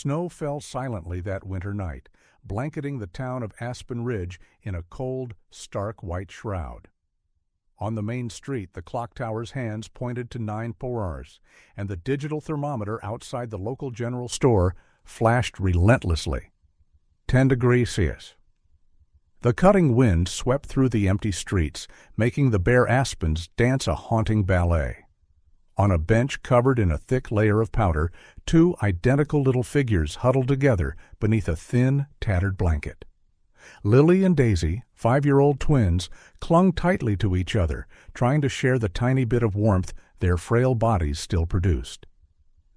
Snow fell silently that winter night, blanketing the town of Aspen Ridge in a cold, stark white shroud. On the main street, the clock tower's hands pointed to 9 hours, and the digital thermometer outside the local general store flashed relentlessly. 10 degrees Celsius. The cutting wind swept through the empty streets, making the bare aspens dance a haunting ballet. On a bench covered in a thick layer of powder, 2 identical little figures huddled together beneath a thin, tattered blanket. Lily and Daisy, 5-year-old twins, clung tightly to each other, trying to share the tiny bit of warmth their frail bodies still produced.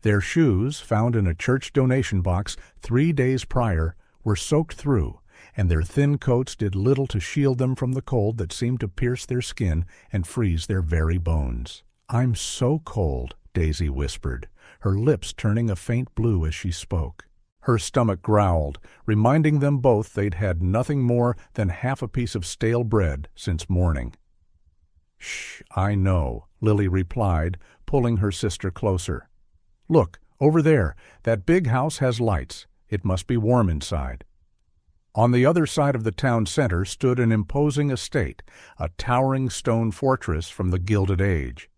Their shoes, found in a church donation box 3 days prior, were soaked through, and their thin coats did little to shield them from the cold that seemed to pierce their skin and freeze their very bones. "I'm so cold," Daisy whispered, her lips turning a faint blue as she spoke. Her stomach growled, reminding them both they'd had nothing more than half a piece of stale bread since morning. "Shh, I know," Lily replied, pulling her sister closer. "Look, over there, that big house has lights. It must be warm inside." On the other side of the town center stood an imposing estate, a towering stone fortress from the Gilded Age.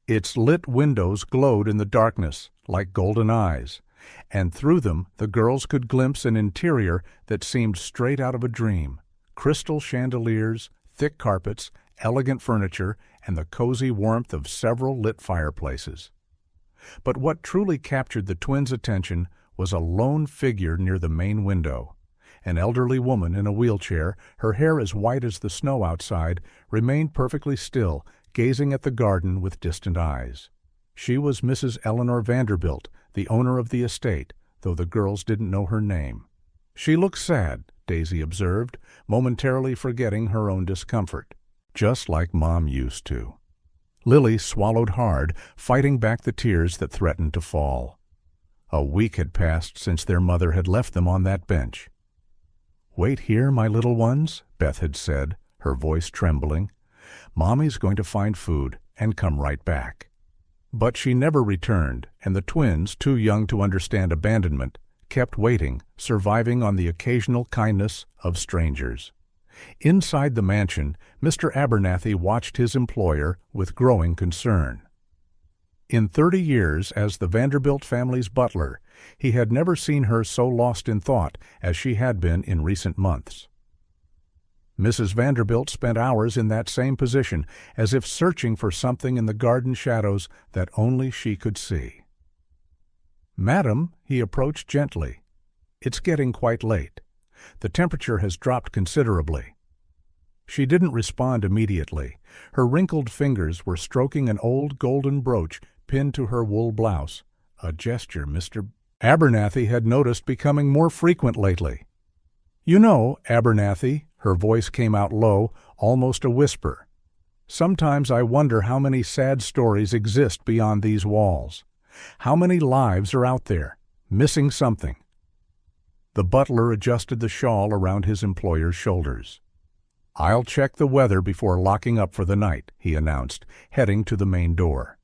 Its lit windows glowed in the darkness like golden eyes, and through them the girls could glimpse an interior that seemed straight out of a dream. Crystal chandeliers, thick carpets, elegant furniture, and the cozy warmth of several lit fireplaces. But what truly captured the twins' attention was a lone figure near the main window. An elderly woman in a wheelchair, her hair as white as the snow outside, remained perfectly still, gazing at the garden with distant eyes. She was Mrs. Eleanor Vanderbilt, the owner of the estate, though the girls didn't know her name. "She looks sad," Daisy observed, momentarily forgetting her own discomfort. "Just like Mom used to." Lily swallowed hard, fighting back the tears that threatened to fall. A week had passed since their mother had left them on that bench. "Wait here, my little ones," Beth had said, her voice trembling. "Mommy's going to find food and come right back." But she never returned, and the twins, too young to understand abandonment, kept waiting, surviving on the occasional kindness of strangers. Inside the mansion, Mr. Abernathy watched his employer with growing concern. In 30 years as the Vanderbilt family's butler, he had never seen her so lost in thought as she had been in recent months. Mrs. Vanderbilt spent hours in that same position, as if searching for something in the garden shadows that only she could see. "Madam," he approached gently, "it's getting quite late. The temperature has dropped considerably." She didn't respond immediately. Her wrinkled fingers were stroking an old golden brooch pinned to her wool blouse, a gesture Mr. Abernathy had noticed becoming more frequent lately. "You know, Abernathy," her voice came out low, almost a whisper, "sometimes I wonder how many sad stories exist beyond these walls. How many lives are out there, missing something." The butler adjusted the shawl around his employer's shoulders. "I'll check the weather before locking up for the night," he announced, heading to the main door.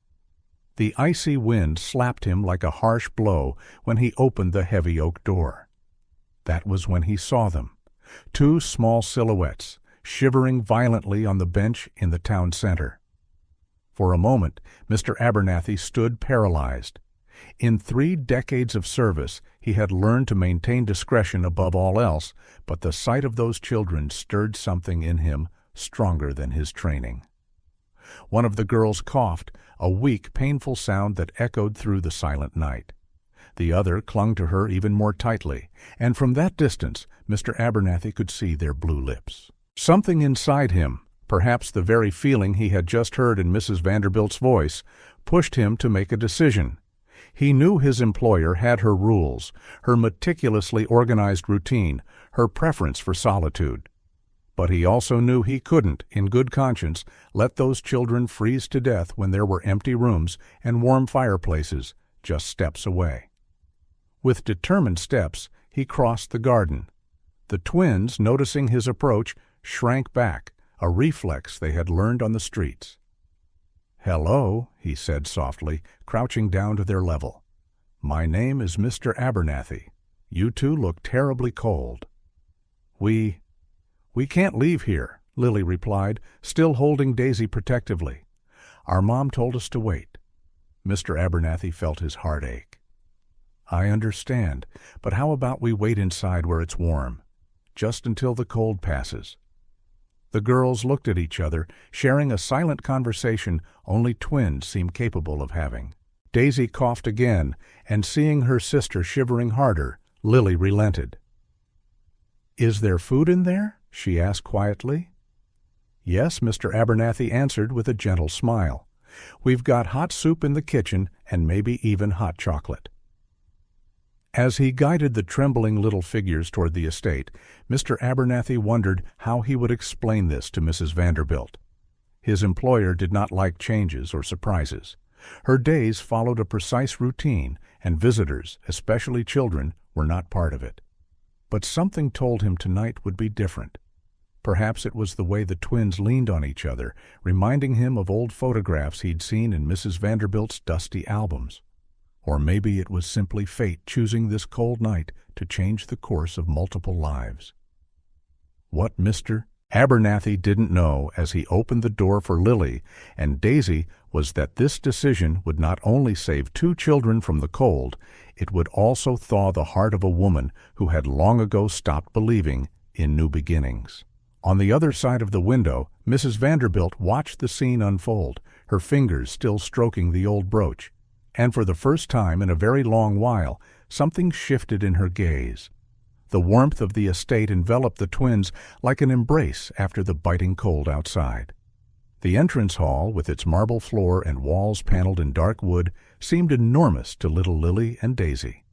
The icy wind slapped him like a harsh blow when he opened the heavy oak door. That was when he saw them, 2 small silhouettes, shivering violently on the bench in the town center. For a moment, Mr. Abernathy stood paralyzed. In 3 decades of service, he had learned to maintain discretion above all else, but the sight of those children stirred something in him stronger than his training. One of the girls coughed, a weak, painful sound that echoed through the silent night. The other clung to her even more tightly, and from that distance Mr. Abernathy could see their blue lips. Something inside him, perhaps the very feeling he had just heard in Mrs. Vanderbilt's voice, pushed him to make a decision. He knew his employer had her rules, her meticulously organized routine, her preference for solitude. But he also knew he couldn't, in good conscience, let those children freeze to death when there were empty rooms and warm fireplaces just steps away. With determined steps, he crossed the garden. The twins, noticing his approach, shrank back, a reflex they had learned on the streets. "Hello," he said softly, crouching down to their level. "My name is Mr. Abernathy. You two look terribly cold." We can't leave here," Lily replied, still holding Daisy protectively. "Our mom told us to wait." Mr. Abernathy felt his heart ache. "I understand, but how about we wait inside where it's warm, just until the cold passes?" The girls looked at each other, sharing a silent conversation only twins seem capable of having. Daisy coughed again, and seeing her sister shivering harder, Lily relented. "Is there food in there?" she asked quietly. "Yes," Mr. Abernathy answered with a gentle smile. "We've got hot soup in the kitchen and maybe even hot chocolate." As he guided the trembling little figures toward the estate, Mr. Abernathy wondered how he would explain this to Mrs. Vanderbilt. His employer did not like changes or surprises. Her days followed a precise routine, and visitors, especially children, were not part of it. But something told him tonight would be different. Perhaps it was the way the twins leaned on each other, reminding him of old photographs he'd seen in Mrs. Vanderbilt's dusty albums. Or maybe it was simply fate choosing this cold night to change the course of multiple lives. What Mr. Abernathy didn't know as he opened the door for Lily and Daisy was that this decision would not only save two children from the cold, it would also thaw the heart of a woman who had long ago stopped believing in new beginnings. On the other side of the window, Mrs. Vanderbilt watched the scene unfold, her fingers still stroking the old brooch. And for the first time in a very long while, something shifted in her gaze. The warmth of the estate enveloped the twins like an embrace after the biting cold outside. The entrance hall, with its marble floor and walls paneled in dark wood, seemed enormous to little Lily and Daisy.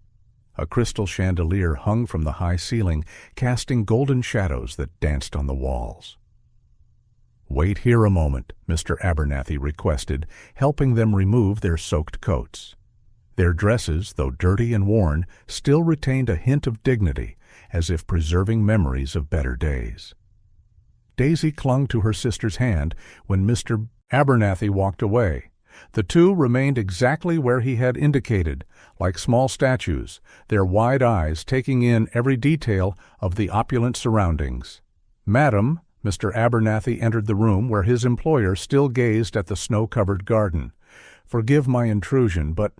A crystal chandelier hung from the high ceiling, casting golden shadows that danced on the walls. "Wait here a moment," Mr. Abernathy requested, helping them remove their soaked coats. Their dresses, though dirty and worn, still retained a hint of dignity, as if preserving memories of better days. Daisy clung to her sister's hand when Mr. Abernathy walked away. The two remained exactly where he had indicated, like small statues, their wide eyes taking in every detail of the opulent surroundings. "Madam," Mr. Abernathy entered the room where his employer still gazed at the snow-covered garden. "Forgive my intrusion, but—"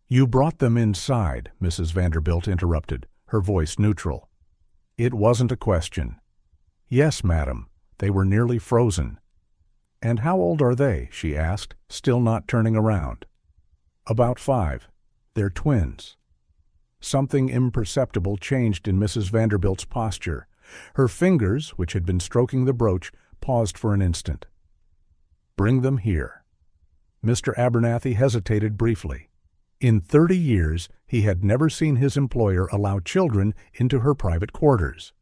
"You brought them inside," Mrs. Vanderbilt interrupted, her voice neutral. "It wasn't a question." "Yes, madam. They were nearly frozen." "And how old are they?" she asked, still not turning around. "About 5. They're twins." Something imperceptible changed in Mrs. Vanderbilt's posture. Her fingers, which had been stroking the brooch, paused for an instant. "Bring them here." Mr. Abernathy hesitated briefly. In 30 years, he had never seen his employer allow children into her private quarters.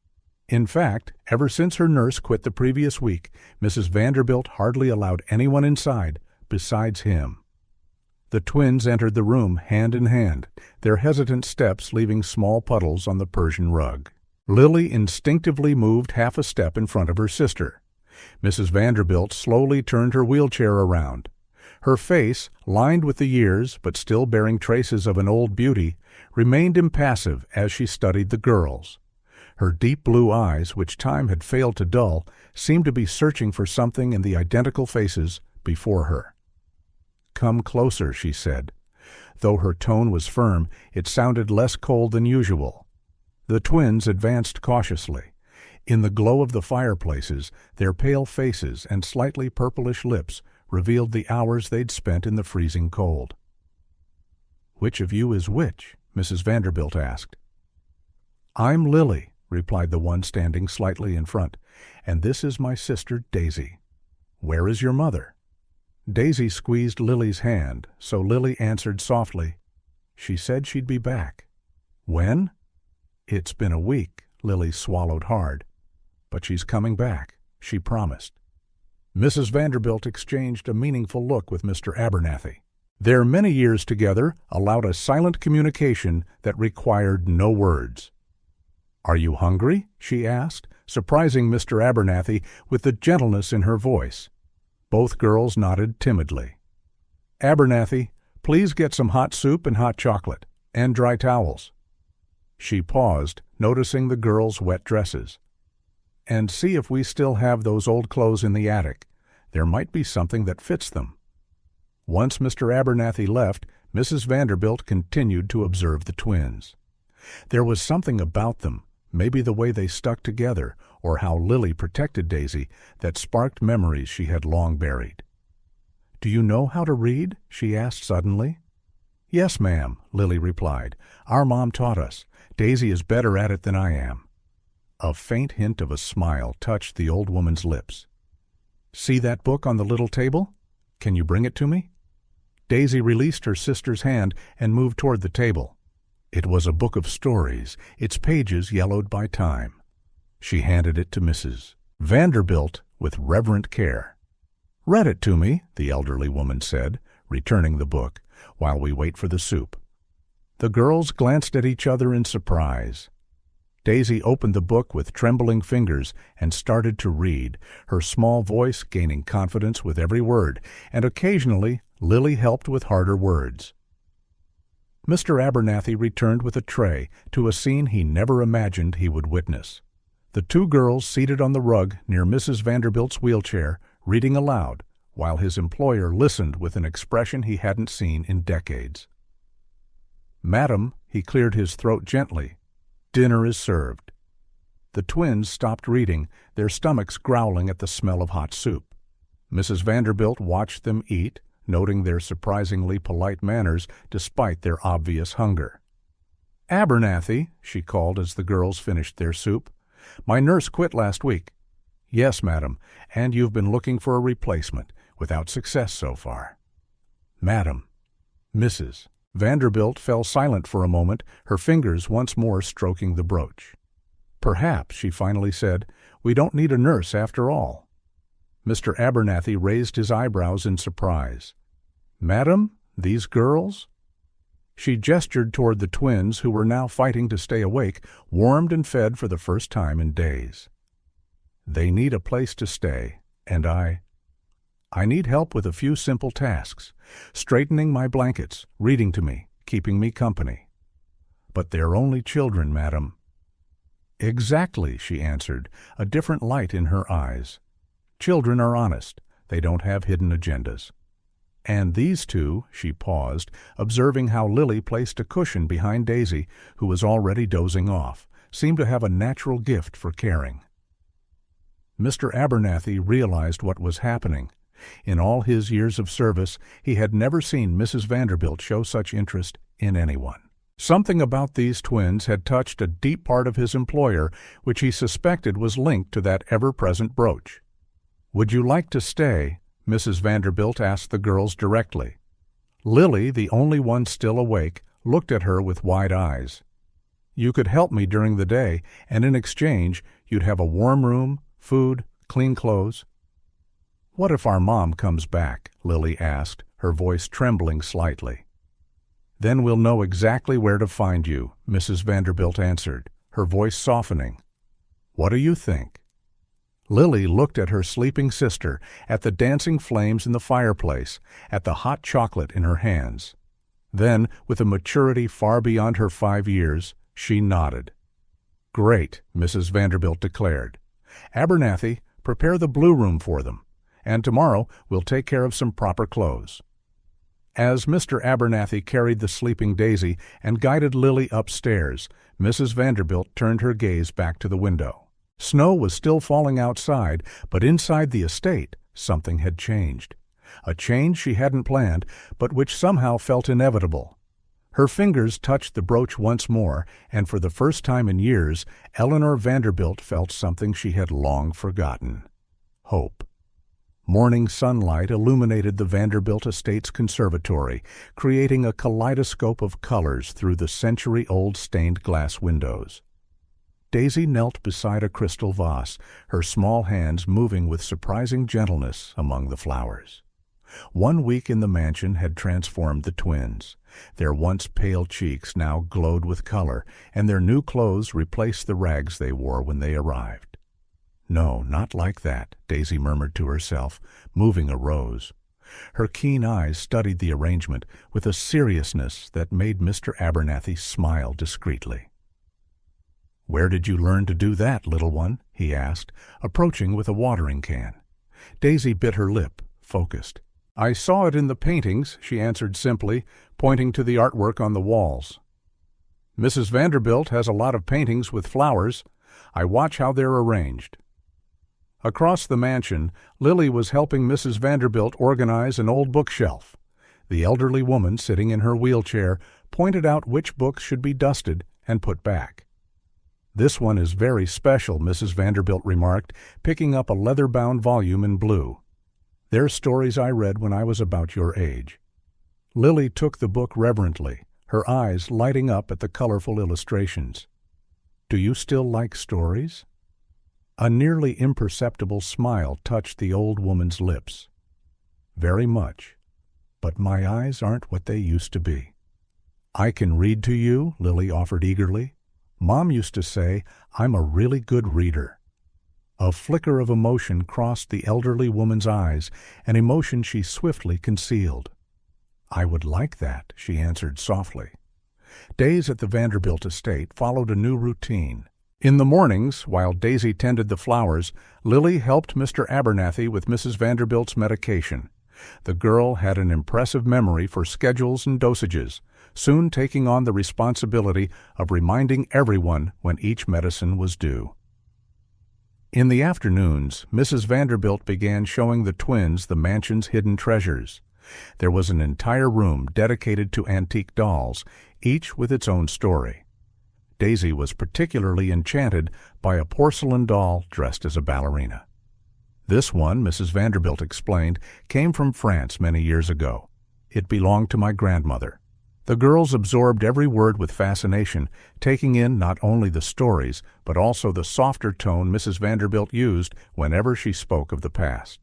In fact, ever since her nurse quit the previous week, Mrs. Vanderbilt hardly allowed anyone inside besides him. The twins entered the room hand in hand, their hesitant steps leaving small puddles on the Persian rug. Lily instinctively moved half a step in front of her sister. Mrs. Vanderbilt slowly turned her wheelchair around. Her face, lined with the years but still bearing traces of an old beauty, remained impassive as she studied the girls. Her deep blue eyes, which time had failed to dull, seemed to be searching for something in the identical faces before her. "Come closer," she said. Though her tone was firm, it sounded less cold than usual. The twins advanced cautiously. In the glow of the fireplaces, their pale faces and slightly purplish lips revealed the hours they'd spent in the freezing cold. "Which of you is which?" Mrs. Vanderbilt asked. "I'm Lily," replied the one standing slightly in front, "and this is my sister Daisy. Where is your mother?" Daisy squeezed Lily's hand, so Lily answered softly, "She said she'd be back." "When?" "It's been a week," Lily swallowed hard. "But she's coming back. She promised." Mrs. Vanderbilt exchanged a meaningful look with Mr. Abernathy. Their many years together allowed a silent communication that required no words. "Are you hungry?" she asked, surprising Mr. Abernathy with the gentleness in her voice. Both girls nodded timidly. "Abernathy, Please get some hot soup and hot chocolate, and dry towels." She paused, noticing the girls' wet dresses. "And see if we still have those old clothes in the attic. There might be something that fits them." Once Mr. Abernathy left, Mrs. Vanderbilt continued to observe the twins. There was something about them, maybe the way they stuck together, or how Lily protected Daisy, that sparked memories she had long buried. "Do you know how to read?" she asked suddenly. "Yes, ma'am," Lily replied. "Our mom taught us. Daisy is better at it than I am." A faint hint of a smile touched the old woman's lips. "See that book on the little table? Can you bring it to me?" Daisy released her sister's hand and moved toward the table. It was a book of stories, its pages yellowed by time. She handed it to Mrs. Vanderbilt with reverent care. "Read it to me," the elderly woman said, returning the book, "while we wait for the soup." The girls glanced at each other in surprise. Daisy opened the book with trembling fingers and started to read, her small voice gaining confidence with every word, and occasionally Lily helped with harder words. Mr. Abernathy returned with a tray to a scene he never imagined he would witness. The two girls seated on the rug near Mrs. Vanderbilt's wheelchair, reading aloud, while his employer listened with an expression he hadn't seen in decades. "Madam," he cleared his throat gently, "dinner is served." The twins stopped reading, their stomachs growling at the smell of hot soup. Mrs. Vanderbilt watched them eat, noting their surprisingly polite manners despite their obvious hunger. "Abernathy," she called as the girls finished their soup, "my nurse quit last week." "Yes, madam, and you've been looking for a replacement, without success so far." "Madam." Mrs. Vanderbilt fell silent for a moment, her fingers once more stroking the brooch. "Perhaps," she finally said, "we don't need a nurse after all." Mr. Abernathy raised his eyebrows in surprise. "Madam, these girls?" She gestured toward the twins, who were now fighting to stay awake, warmed and fed for the first time in days. "They need a place to stay, and I need help with a few simple tasks, straightening my blankets, reading to me, keeping me company." "But they're only children, madam." "Exactly," she answered, a different light in her eyes. "Children are honest. They don't have hidden agendas." "And these two," she paused, observing how Lily placed a cushion behind Daisy, who was already dozing off, "seemed to have a natural gift for caring." Mr. Abernathy realized what was happening. In all his years of service, he had never seen Mrs. Vanderbilt show such interest in anyone. Something about these twins had touched a deep part of his employer, which he suspected was linked to that ever-present brooch. "Would you like to stay?" Mrs. Vanderbilt asked the girls directly. Lily, the only one still awake, looked at her with wide eyes. "You could help me during the day, and in exchange, you'd have a warm room, food, clean clothes." "What if our mom comes back?" Lily asked, her voice trembling slightly. "Then we'll know exactly where to find you," Mrs. Vanderbilt answered, her voice softening. "What do you think?" Lily looked at her sleeping sister, at the dancing flames in the fireplace, at the hot chocolate in her hands. Then, with a maturity far beyond her 5 years, she nodded. "Great," Mrs. Vanderbilt declared. "Abernathy, prepare the blue room for them, and tomorrow we'll take care of some proper clothes." As Mr. Abernathy carried the sleeping Daisy and guided Lily upstairs, Mrs. Vanderbilt turned her gaze back to the window. Snow was still falling outside, but inside the estate something had changed. A change she hadn't planned, but which somehow felt inevitable. Her fingers touched the brooch once more, and for the first time in years, Eleanor Vanderbilt felt something she had long forgotten: hope. Morning sunlight illuminated the Vanderbilt estate's conservatory, creating a kaleidoscope of colors through the century-old stained glass windows. Daisy knelt beside a crystal vase, her small hands moving with surprising gentleness among the flowers. 1 week in the mansion had transformed the twins. Their once pale cheeks now glowed with color, and their new clothes replaced the rags they wore when they arrived. "No, not like that," Daisy murmured to herself, moving a rose. Her keen eyes studied the arrangement with a seriousness that made Mr. Abernathy smile discreetly. "Where did you learn to do that, little one?" he asked, approaching with a watering can. Daisy bit her lip, focused. "I saw it in the paintings," she answered simply, pointing to the artwork on the walls. "Mrs. Vanderbilt has a lot of paintings with flowers. I watch how they're arranged." Across the mansion, Lily was helping Mrs. Vanderbilt organize an old bookshelf. The elderly woman, sitting in her wheelchair, pointed out which books should be dusted and put back. "This one is very special," Mrs. Vanderbilt remarked, picking up a leather-bound volume in blue. "They're stories I read when I was about your age." Lily took the book reverently, her eyes lighting up at the colorful illustrations. "Do you still like stories?" A nearly imperceptible smile touched the old woman's lips. "Very much, but my eyes aren't what they used to be." "I can read to you," Lily offered eagerly. "Mom used to say I'm a really good reader." A flicker of emotion crossed the elderly woman's eyes, an emotion she swiftly concealed. "I would like that," she answered softly. Days at the Vanderbilt estate followed a new routine. In the mornings, while Daisy tended the flowers, Lily helped Mr. Abernathy with Mrs. Vanderbilt's medication. The girl had an impressive memory for schedules and dosages, soon taking on the responsibility of reminding everyone when each medicine was due. In the afternoons, Mrs. Vanderbilt began showing the twins the mansion's hidden treasures. There was an entire room dedicated to antique dolls, each with its own story. Daisy was particularly enchanted by a porcelain doll dressed as a ballerina. "This one," Mrs. Vanderbilt explained, "came from France many years ago. It belonged to my grandmother." The girls absorbed every word with fascination, taking in not only the stories, but also the softer tone Mrs. Vanderbilt used whenever she spoke of the past.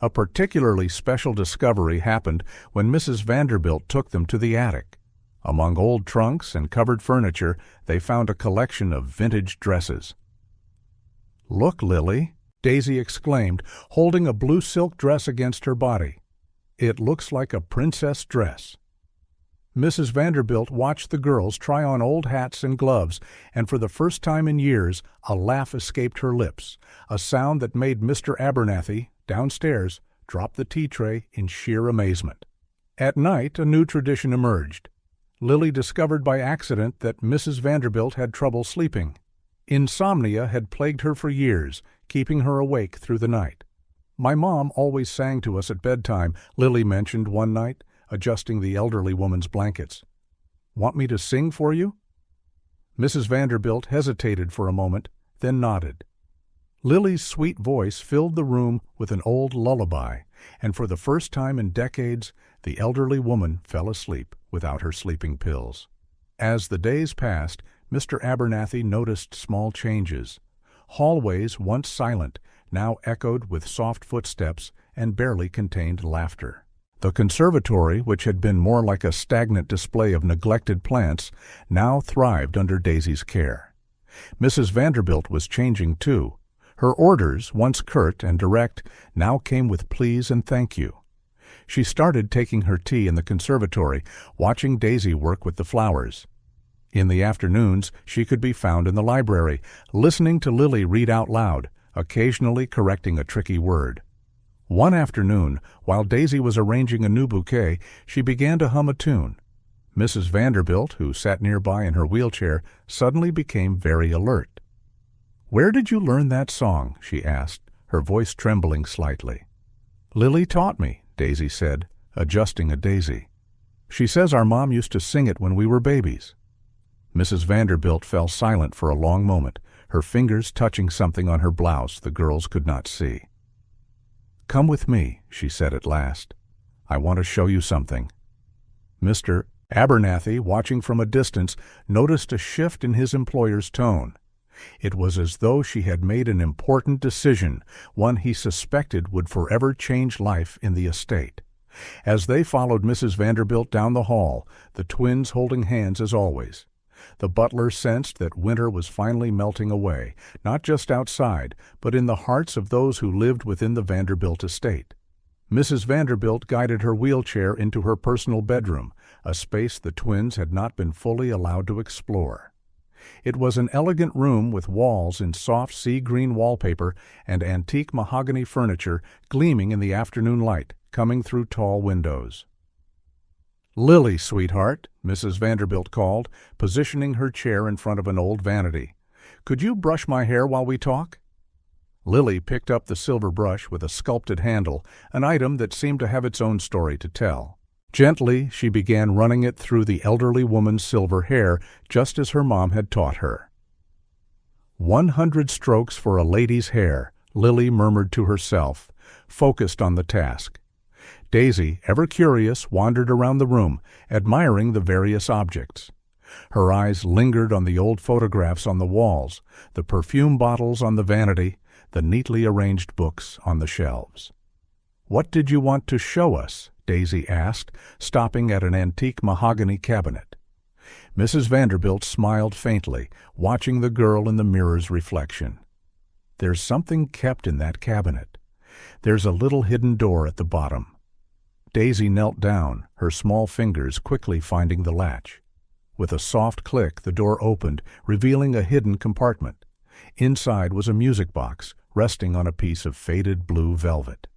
A particularly special discovery happened when Mrs. Vanderbilt took them to the attic. Among old trunks and covered furniture, they found a collection of vintage dresses. "Look, Lily," Daisy exclaimed, holding a blue silk dress against her body. "It looks like a princess dress." Mrs. Vanderbilt watched the girls try on old hats and gloves, and for the first time in years a laugh escaped her lips, a sound that made Mr. Abernathy, downstairs, drop the tea tray in sheer amazement. At night a new tradition emerged. Lily discovered by accident that Mrs. Vanderbilt had trouble sleeping. Insomnia had plagued her for years, keeping her awake through the night. "My mom always sang to us at bedtime," Lily mentioned one night, adjusting the elderly woman's blankets. "Want me to sing for you?" Mrs. Vanderbilt hesitated for a moment, then nodded. Lily's sweet voice filled the room with an old lullaby, and for the first time in decades, the elderly woman fell asleep without her sleeping pills. As the days passed, Mr. Abernathy noticed small changes. Hallways, once silent, now echoed with soft footsteps and barely contained laughter. The conservatory, which had been more like a stagnant display of neglected plants, now thrived under Daisy's care. Mrs. Vanderbilt was changing too. Her orders, once curt and direct, now came with please and thank you. She started taking her tea in the conservatory, watching Daisy work with the flowers. In the afternoons, she could be found in the library, listening to Lily read out loud, occasionally correcting a tricky word. One afternoon, while Daisy was arranging a new bouquet, she began to hum a tune. Mrs. Vanderbilt, who sat nearby in her wheelchair, suddenly became very alert. "Where did you learn that song?" she asked, her voice trembling slightly. "Lily taught me," Daisy said, adjusting a daisy. "She says our mom used to sing it when we were babies." Mrs. Vanderbilt fell silent for a long moment, her fingers touching something on her blouse the girls could not see. "Come with me," she said at last. "I want to show you something." Mr. Abernathy, watching from a distance, noticed a shift in his employer's tone. It was as though she had made an important decision, one he suspected would forever change life in the estate. As they followed Mrs. Vanderbilt down the hall, the twins holding hands as always, the butler sensed that winter was finally melting away, not just outside, but in the hearts of those who lived within the Vanderbilt estate. Mrs. Vanderbilt guided her wheelchair into her personal bedroom, a space the twins had not been fully allowed to explore. It was an elegant room with walls in soft sea-green wallpaper and antique mahogany furniture gleaming in the afternoon light coming through tall windows. "Lily, sweetheart," Mrs. Vanderbilt called, positioning her chair in front of an old vanity. "Could you brush my hair while we talk?" Lily picked up the silver brush with a sculpted handle, an item that seemed to have its own story to tell. Gently, she began running it through the elderly woman's silver hair, just as her mom had taught her. 100 strokes for a lady's hair, Lily murmured to herself, focused on the task. Daisy, ever curious, wandered around the room, admiring the various objects. Her eyes lingered on the old photographs on the walls, the perfume bottles on the vanity, the neatly arranged books on the shelves. "What did you want to show us?" Daisy asked, stopping at an antique mahogany cabinet. Mrs. Vanderbilt smiled faintly, watching the girl in the mirror's reflection. "There's something kept in that cabinet. There's a little hidden door at the bottom." Daisy knelt down, her small fingers quickly finding the latch. With a soft click, the door opened, revealing a hidden compartment. Inside was a music box, resting on a piece of faded blue velvet.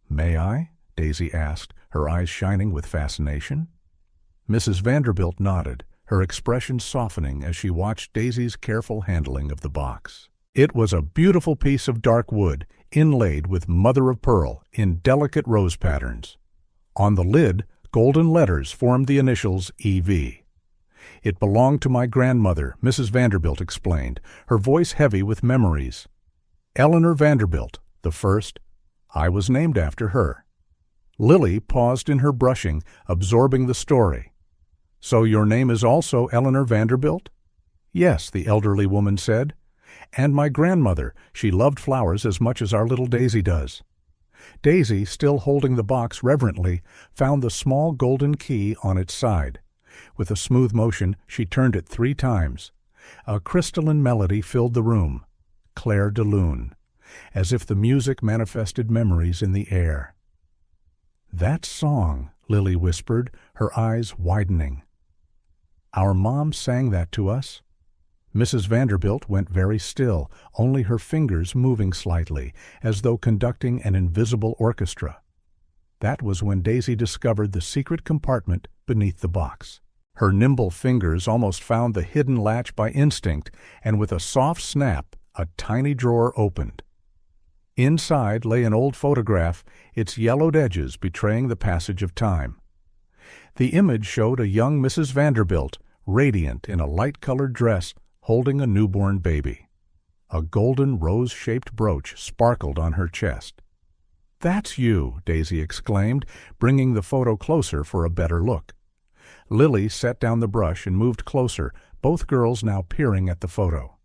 "May I?" Daisy asked, her eyes shining with fascination. Mrs. Vanderbilt nodded, her expression softening as she watched Daisy's careful handling of the box. It was a beautiful piece of dark wood, inlaid with mother-of-pearl in delicate rose patterns. On the lid, golden letters formed the initials E.V. "It belonged to my grandmother," Mrs. Vanderbilt explained, her voice heavy with memories. "Eleanor Vanderbilt, the first. I was named after her." Lily paused in her brushing, absorbing the story. "So your name is also Eleanor Vanderbilt?" "Yes," the elderly woman said. "And my grandmother, she loved flowers as much as our little Daisy does." Daisy, still holding the box reverently, found the small golden key on its side. With a smooth motion, she turned it 3 times. A crystalline melody filled the room, Clair de Lune, as if the music manifested memories in the air. "That song," Lily whispered, her eyes widening. "Our mom sang that to us." Mrs. Vanderbilt went very still, only her fingers moving slightly, as though conducting an invisible orchestra. That was when Daisy discovered the secret compartment beneath the box. Her nimble fingers almost found the hidden latch by instinct, and with a soft snap, a tiny drawer opened. Inside lay an old photograph, its yellowed edges betraying the passage of time. The image showed a young Mrs. Vanderbilt, radiant in a light-colored dress, holding a newborn baby. A golden rose-shaped brooch sparkled on her chest. "That's you," Daisy exclaimed, bringing the photo closer for a better look. Lily set down the brush and moved closer, both girls now peering at the photo.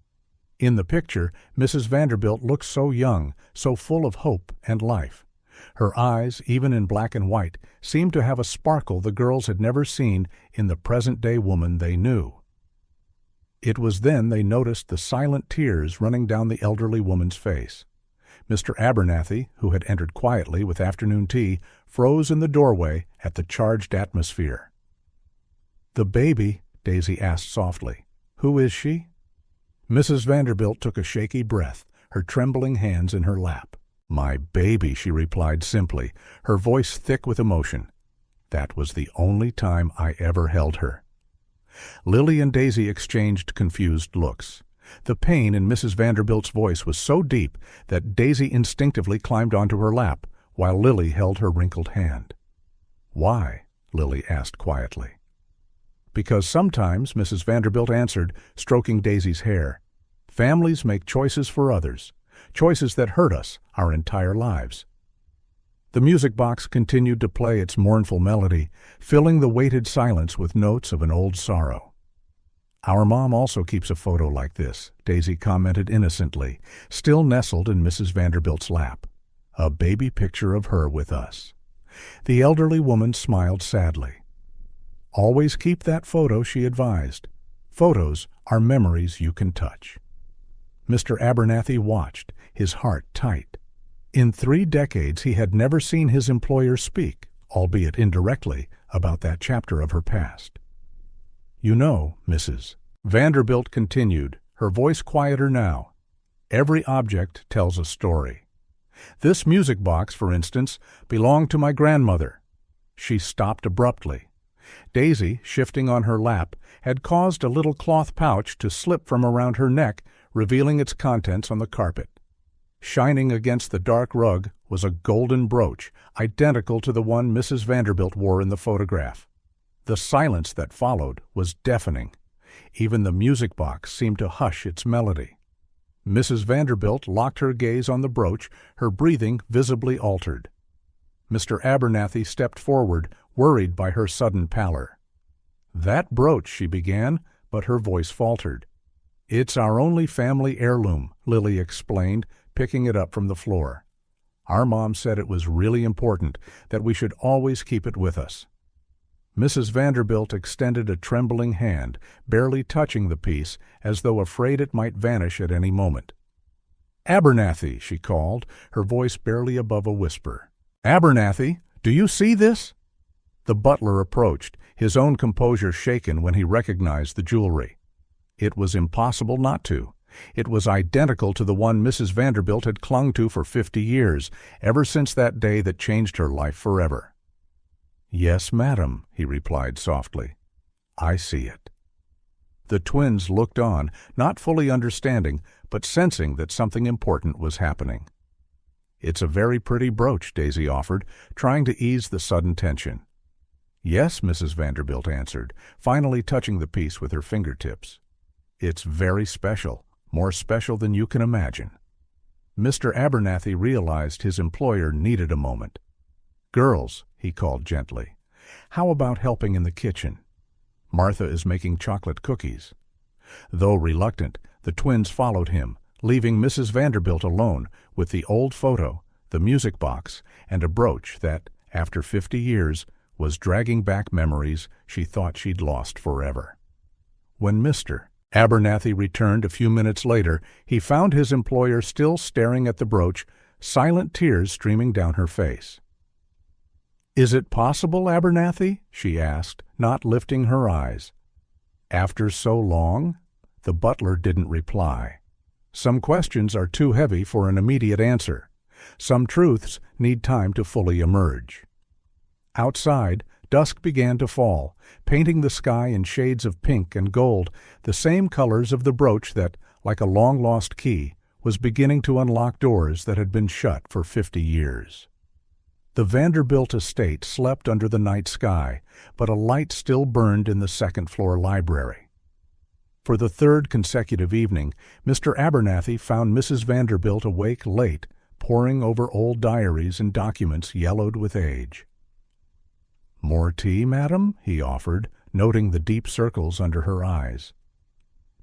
In the picture, Mrs. Vanderbilt looked so young, so full of hope and life. Her eyes, even in black and white, seemed to have a sparkle the girls had never seen in the present-day woman they knew. It was then they noticed the silent tears running down the elderly woman's face. Mr. Abernathy, who had entered quietly with afternoon tea, froze in the doorway at the charged atmosphere. "The baby?" Daisy asked softly. "Who is she?" Mrs. Vanderbilt took a shaky breath, her trembling hands in her lap. "My baby," she replied simply, her voice thick with emotion. "That was the only time I ever held her." Lily and Daisy exchanged confused looks. The pain in Mrs. Vanderbilt's voice was so deep that Daisy instinctively climbed onto her lap, while Lily held her wrinkled hand. "Why?" Lily asked quietly. "Because sometimes," Mrs. Vanderbilt answered, stroking Daisy's hair, "families make choices for others, choices that hurt us our entire lives." The music box continued to play its mournful melody, filling the weighted silence with notes of an old sorrow. "Our mom also keeps a photo like this," Daisy commented innocently, still nestled in Mrs. Vanderbilt's lap. "A baby picture of her with us." The elderly woman smiled sadly. "Always keep that photo," she advised. "Photos are memories you can touch." Mr. Abernathy watched, his heart tight. In 3 decades he had never seen his employer speak, albeit indirectly, about that chapter of her past. "You know, Mrs." Vanderbilt continued, her voice quieter now. "Every object tells a story. This music box, for instance, belonged to my grandmother." She stopped abruptly. Daisy, shifting on her lap, had caused a little cloth pouch to slip from around her neck, revealing its contents on the carpet. Shining against the dark rug was a golden brooch, identical to the one Mrs. Vanderbilt wore in the photograph. The silence that followed was deafening. Even the music box seemed to hush its melody. Mrs. Vanderbilt locked her gaze on the brooch, her breathing visibly altered. Mr. Abernathy stepped forward, worried by her sudden pallor. "That brooch," she began, but her voice faltered. "It's our only family heirloom," Lily explained, picking it up from the floor. "Our mom said it was really important, that we should always keep it with us." Mrs. Vanderbilt extended a trembling hand, barely touching the piece, as though afraid it might vanish at any moment. "Abernathy," she called, her voice barely above a whisper. "Abernathy, do you see this?" The butler approached, his own composure shaken when he recognized the jewelry. It was impossible not to. It was identical to the one Mrs. Vanderbilt had clung to for 50 years, ever since that day that changed her life forever. "Yes, madam," he replied softly. "I see it." The twins looked on, not fully understanding, but sensing that something important was happening. "It's a very pretty brooch," Daisy offered, trying to ease the sudden tension. "Yes," Mrs. Vanderbilt answered, finally touching the piece with her fingertips. "It's very special, more special than you can imagine." Mr. Abernathy realized his employer needed a moment. "Girls," he called gently, "how about helping in the kitchen? Martha is making chocolate cookies." Though reluctant, the twins followed him, leaving Mrs. Vanderbilt alone with the old photo, the music box, and a brooch that, after 50 years, was dragging back memories she thought she'd lost forever. When Mr. Abernathy returned a few minutes later, he found his employer still staring at the brooch, silent tears streaming down her face. "Is it possible, Abernathy?" she asked, not lifting her eyes. "After so long?" The butler didn't reply. Some questions are too heavy for an immediate answer. Some truths need time to fully emerge. Outside, dusk began to fall, painting the sky in shades of pink and gold, the same colors of the brooch that, like a long-lost key, was beginning to unlock doors that had been shut for 50 years. The Vanderbilt estate slept under the night sky, but a light still burned in the second-floor library. For the 3rd consecutive evening, Mr. Abernathy found Mrs. Vanderbilt awake late, poring over old diaries and documents yellowed with age. "More tea, madam?" he offered, noting the deep circles under her eyes.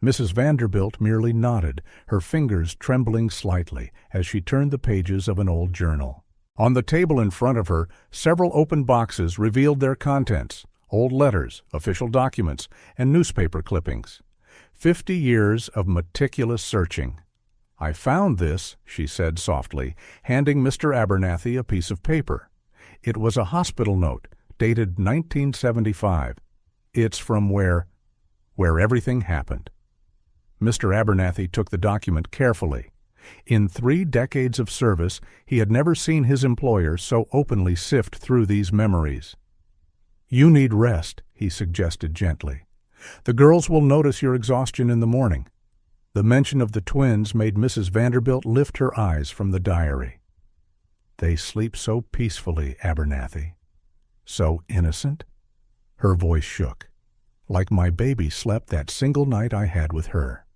Mrs. Vanderbilt merely nodded, her fingers trembling slightly as she turned the pages of an old journal. On the table in front of her, several open boxes revealed their contents: old letters, official documents, and newspaper clippings. 50 years of meticulous searching. "I found this," she said softly, handing Mr. Abernathy a piece of paper. It was a hospital note, dated 1975. "It's from where everything happened." Mr. Abernathy took the document carefully. In 3 decades of service, he had never seen his employer so openly sift through these memories. "You need rest," he suggested gently. "The girls will notice your exhaustion in the morning." The mention of the twins made Mrs. Vanderbilt lift her eyes from the diary. "They sleep so peacefully, Abernathy. So innocent." Her voice shook. "Like my baby slept that single night I had with her."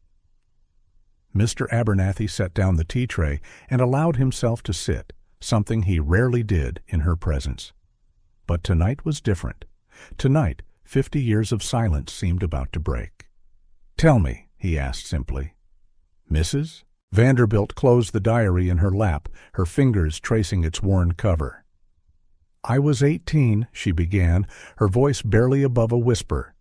Mr. Abernathy set down the tea tray and allowed himself to sit, something he rarely did in her presence. But tonight was different. Tonight, 50 years of silence seemed about to break. "Tell me," he asked simply. "Mrs.?" Vanderbilt closed the diary in her lap, her fingers tracing its worn cover. "I was 18, she began, her voice barely above a whisper.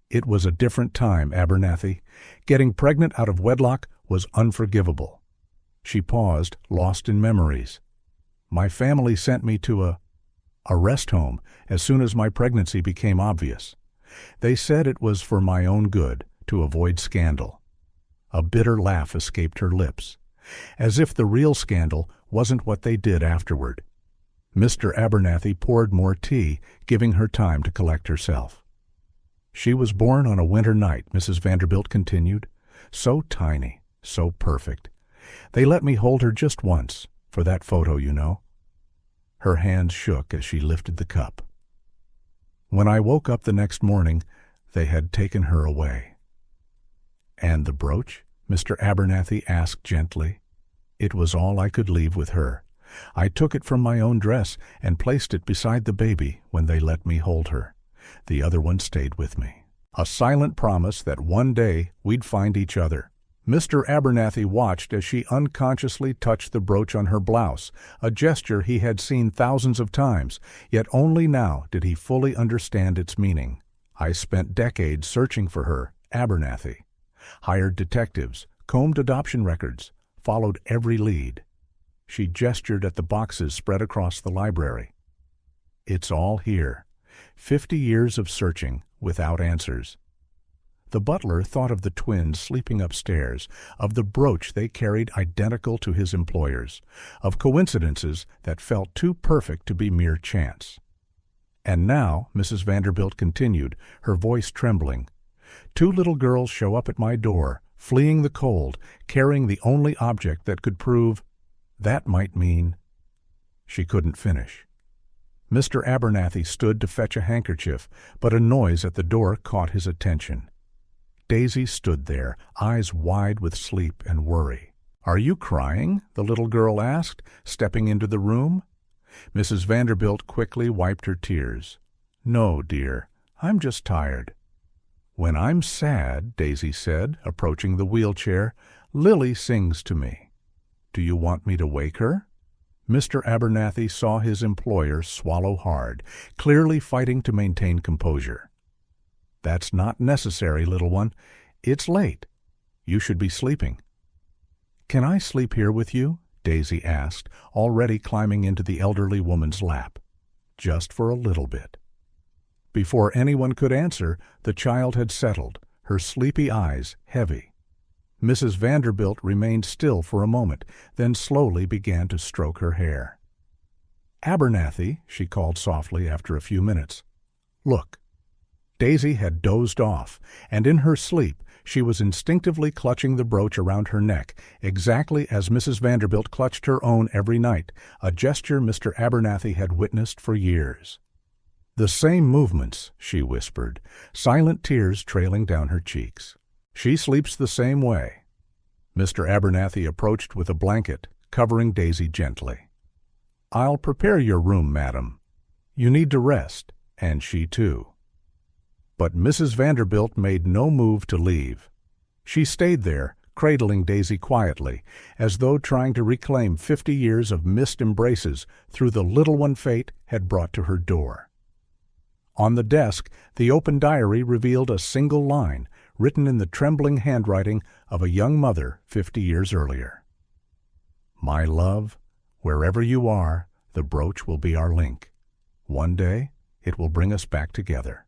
"It was a different time, Abernathy. Getting pregnant out of wedlock was unforgivable." She paused, lost in memories. My family sent me to a rest home as soon as my pregnancy became obvious. They said it was for my own good, to avoid scandal. A bitter laugh escaped her lips, as if the real scandal wasn't what they did afterward. Mr. Abernathy poured more tea, giving her time to collect herself. She was born on a winter night, Mrs. Vanderbilt continued. So tiny, so perfect. They let me hold her just once, for that photo, you know. Her hands shook as she lifted the cup. When I woke up the next morning, they had taken her away. And the brooch? Mr. Abernathy asked gently. It was all I could leave with her. I took it from my own dress and placed it beside the baby when they let me hold her. The other one stayed with me. A silent promise that one day we'd find each other. Mr. Abernathy watched as she unconsciously touched the brooch on her blouse, a gesture he had seen thousands of times, yet only now did he fully understand its meaning. I spent decades searching for her, Abernathy. Hired detectives, combed adoption records, followed every lead. She gestured at the boxes spread across the library. It's all here. 50 years of searching without answers. The butler thought of the twins sleeping upstairs, of the brooch they carried identical to his employer's, of coincidences that felt too perfect to be mere chance. And now, Mrs. Vanderbilt continued, her voice trembling, 2 little girls show up at my door, fleeing the cold, carrying the only object that could prove that might mean. She couldn't finish. Mr. Abernathy stood to fetch a handkerchief, but a noise at the door caught his attention. Daisy stood there, eyes wide with sleep and worry. "Are you crying?" the little girl asked, stepping into the room. Mrs. Vanderbilt quickly wiped her tears. "No, dear, I'm just tired." "When I'm sad," Daisy said, approaching the wheelchair, "Lily sings to me. Do you want me to wake her?" Mr. Abernathy saw his employer swallow hard, clearly fighting to maintain composure. "That's not necessary, little one. It's late. You should be sleeping." "Can I sleep here with you?" Daisy asked, already climbing into the elderly woman's lap. "Just for a little bit." Before anyone could answer, the child had settled, her sleepy eyes heavy. Mrs. Vanderbilt remained still for a moment, then slowly began to stroke her hair. "Abernathy," she called softly after a few minutes. "Look." Daisy had dozed off, and in her sleep she was instinctively clutching the brooch around her neck, exactly as Mrs. Vanderbilt clutched her own every night, a gesture Mr. Abernathy had witnessed for years. "The same movements," she whispered, silent tears trailing down her cheeks. "She sleeps the same way." Mr. Abernathy approached with a blanket, covering Daisy gently. "I'll prepare your room, madam. You need to rest, and she too." But Mrs. Vanderbilt made no move to leave. She stayed there, cradling Daisy quietly, as though trying to reclaim 50 years of missed embraces through the little one fate had brought to her door. On the desk, the open diary revealed a single line, written in the trembling handwriting of a young mother 50 years earlier. "My love, wherever you are, the brooch will be our link. One day, it will bring us back together."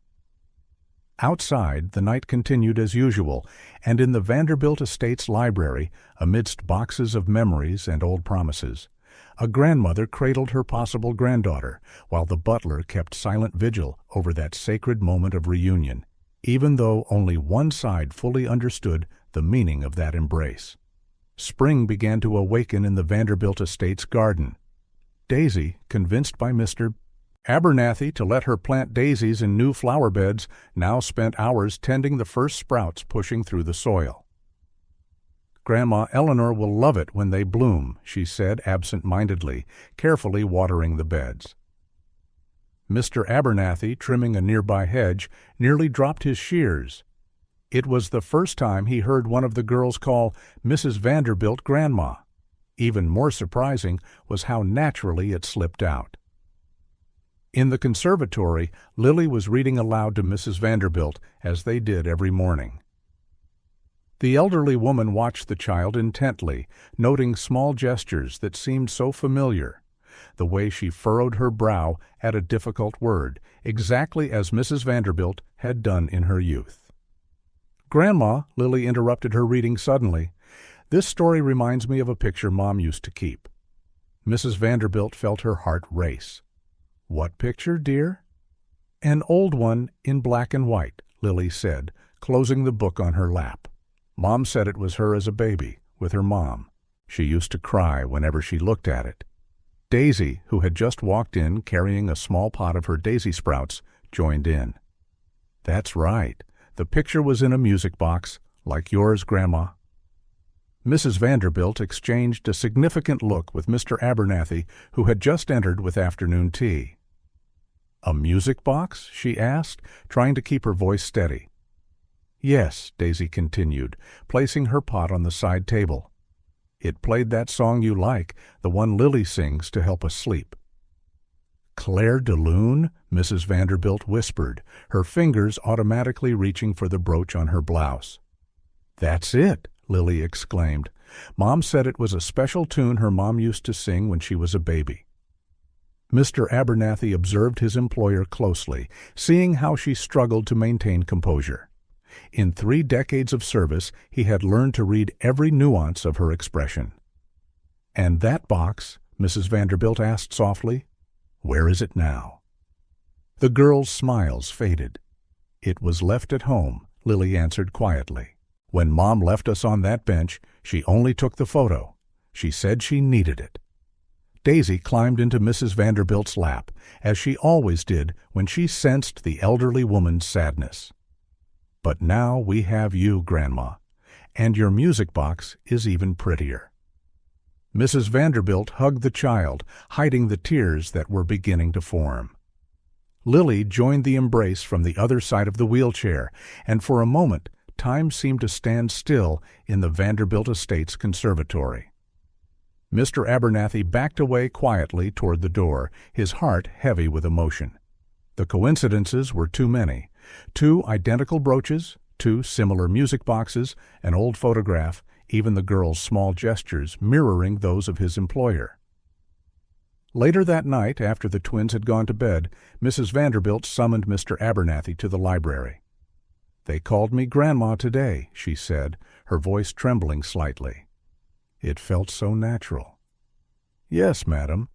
Outside, the night continued as usual, and in the Vanderbilt Estate's library, amidst boxes of memories and old promises, a grandmother cradled her possible granddaughter, while the butler kept silent vigil over that sacred moment of reunion, even though only one side fully understood the meaning of that embrace. Spring began to awaken in the Vanderbilt Estate's garden. Daisy, convinced by Mr. Abernathy to let her plant daisies in new flower beds, now spent hours tending the first sprouts pushing through the soil. "Grandma Eleanor will love it when they bloom," she said absent-mindedly, carefully watering the beds. Mr. Abernathy, trimming a nearby hedge, nearly dropped his shears. It was the first time he heard one of the girls call Mrs. Vanderbilt Grandma. Even more surprising was how naturally it slipped out. In the conservatory, Lily was reading aloud to Mrs. Vanderbilt, as they did every morning. The elderly woman watched the child intently, noting small gestures that seemed so familiar. the way she furrowed her brow at a difficult word, exactly as Mrs. Vanderbilt had done in her youth. "Grandma," Lily interrupted her reading suddenly, "this story reminds me of a picture Mom used to keep." Mrs. Vanderbilt felt her heart race. "What picture, dear?" "An old one in black and white," Lily said, closing the book on her lap. "Mom said it was her as a baby, with her mom. She used to cry whenever she looked at it." Daisy, who had just walked in carrying a small pot of her daisy sprouts, joined in. "That's right. The picture was in a music box, like yours, Grandma." Mrs. Vanderbilt exchanged a significant look with Mr. Abernathy, who had just entered with afternoon tea. "A music box?" she asked, trying to keep her voice steady. "Yes," Daisy continued, placing her pot on the side table. "It played that song you like, the one Lily sings to help us sleep." "Claire de Lune?" Mrs. Vanderbilt whispered, her fingers automatically reaching for the brooch on her blouse. "That's it!" Lily exclaimed. "Mom said it was a special tune her mom used to sing when she was a baby." Mr. Abernathy observed his employer closely, seeing how she struggled to maintain composure. In 3 decades of service, he had learned to read every nuance of her expression. "And that box?" Mrs. Vanderbilt asked softly. "Where is it now?" The girl's smiles faded. "It was left at home," Lily answered quietly. "When Mom left us on that bench, she only took the photo. She said she needed it." Daisy climbed into Mrs. Vanderbilt's lap, as she always did when she sensed the elderly woman's sadness. "But now we have you, Grandma, and your music box is even prettier." Mrs. Vanderbilt hugged the child, hiding the tears that were beginning to form. Lily joined the embrace from the other side of the wheelchair, and for a moment time seemed to stand still in the Vanderbilt Estates conservatory. Mr. Abernathy backed away quietly toward the door, his heart heavy with emotion. The coincidences were too many. 2 identical brooches, 2 similar music boxes, an old photograph, even the girl's small gestures mirroring those of his employer. Later that night, after the twins had gone to bed, Mrs. Vanderbilt summoned Mr. Abernathy to the library. "They called me Grandma today," she said, her voice trembling slightly. It felt so natural. "Yes, madam.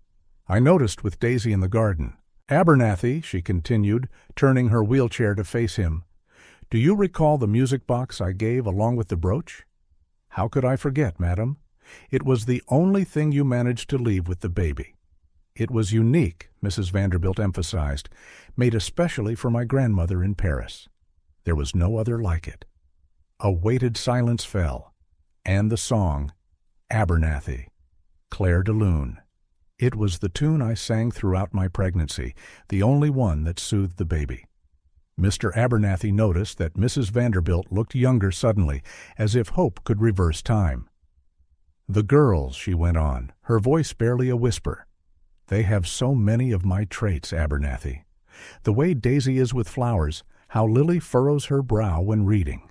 I noticed with Daisy in the garden. Abernathy," she continued, turning her wheelchair to face him, "do you recall the music box I gave along with the brooch?" "How could I forget, madam? It was the only thing you managed to leave with the baby. It was unique," Mrs. Vanderbilt emphasized, "made especially for my grandmother in Paris. There was no other like it." A weighted silence fell, and the song, Abernathy, Claire de Lune. It was the tune I sang throughout my pregnancy, the only one that soothed the baby. Mr. Abernathy noticed that Mrs. Vanderbilt looked younger suddenly, as if hope could reverse time. "The girls," she went on, her voice barely a whisper, "they have so many of my traits, Abernathy. The way Daisy is with flowers, how Lily furrows her brow when reading,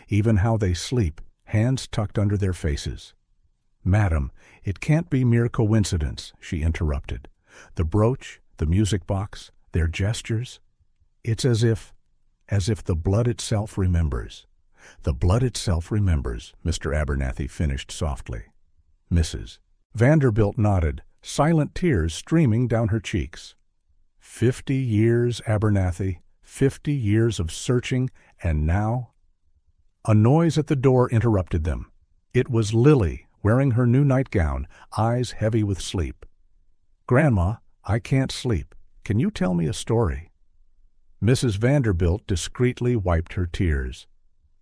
even how they sleep, hands tucked under their faces." "Madam, it can't be mere coincidence," she interrupted. "The brooch, the music box, their gestures. It's as if the blood itself remembers." "The blood itself remembers," Mr. Abernathy finished softly. Mrs. Vanderbilt nodded, silent tears streaming down her cheeks. 50 years, Abernathy, 50 years of searching, and now— A noise at the door interrupted them. It was Lily, wearing her new nightgown, eyes heavy with sleep. "Grandma, I can't sleep. Can you tell me a story?" Mrs. Vanderbilt discreetly wiped her tears.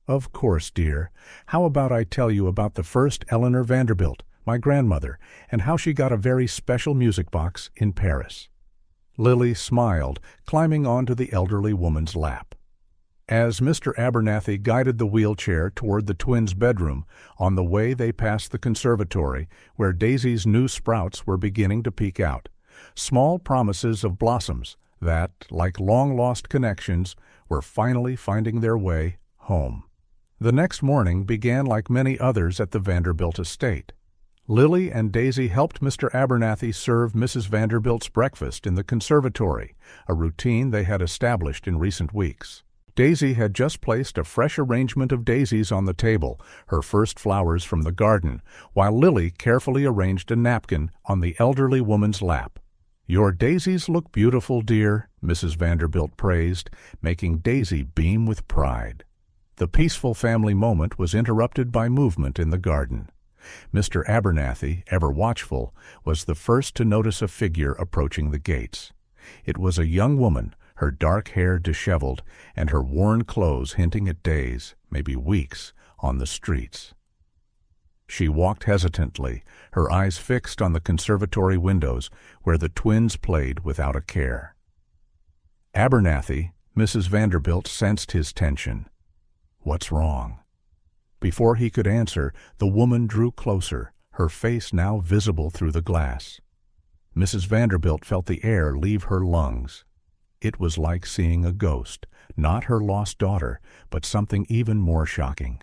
"Of course, dear. How about I tell you about the first Eleanor Vanderbilt, my grandmother, and how she got a very special music box in Paris?" Lily smiled, climbing onto the elderly woman's lap. As Mr. Abernathy guided the wheelchair toward the twins' bedroom, on the way they passed the conservatory, where Daisy's new sprouts were beginning to peek out, small promises of blossoms that, like long-lost connections, were finally finding their way home. The next morning began like many others at the Vanderbilt estate. Lily and Daisy helped Mr. Abernathy serve Mrs. Vanderbilt's breakfast in the conservatory, a routine they had established in recent weeks. Daisy had just placed a fresh arrangement of daisies on the table, her first flowers from the garden, while Lily carefully arranged a napkin on the elderly woman's lap. "Your daisies look beautiful, dear," Mrs. Vanderbilt praised, making Daisy beam with pride. The peaceful family moment was interrupted by movement in the garden. Mr. Abernathy, ever watchful, was the first to notice a figure approaching the gates. It was a young woman, her dark hair disheveled, and her worn clothes hinting at days, maybe weeks, on the streets. She walked hesitantly, her eyes fixed on the conservatory windows where the twins played without a care. Abernathy, Mrs. Vanderbilt sensed his tension. "What's wrong?" Before he could answer, the woman drew closer, her face now visible through the glass. Mrs. Vanderbilt felt the air leave her lungs. It was like seeing a ghost, not her lost daughter, but something even more shocking,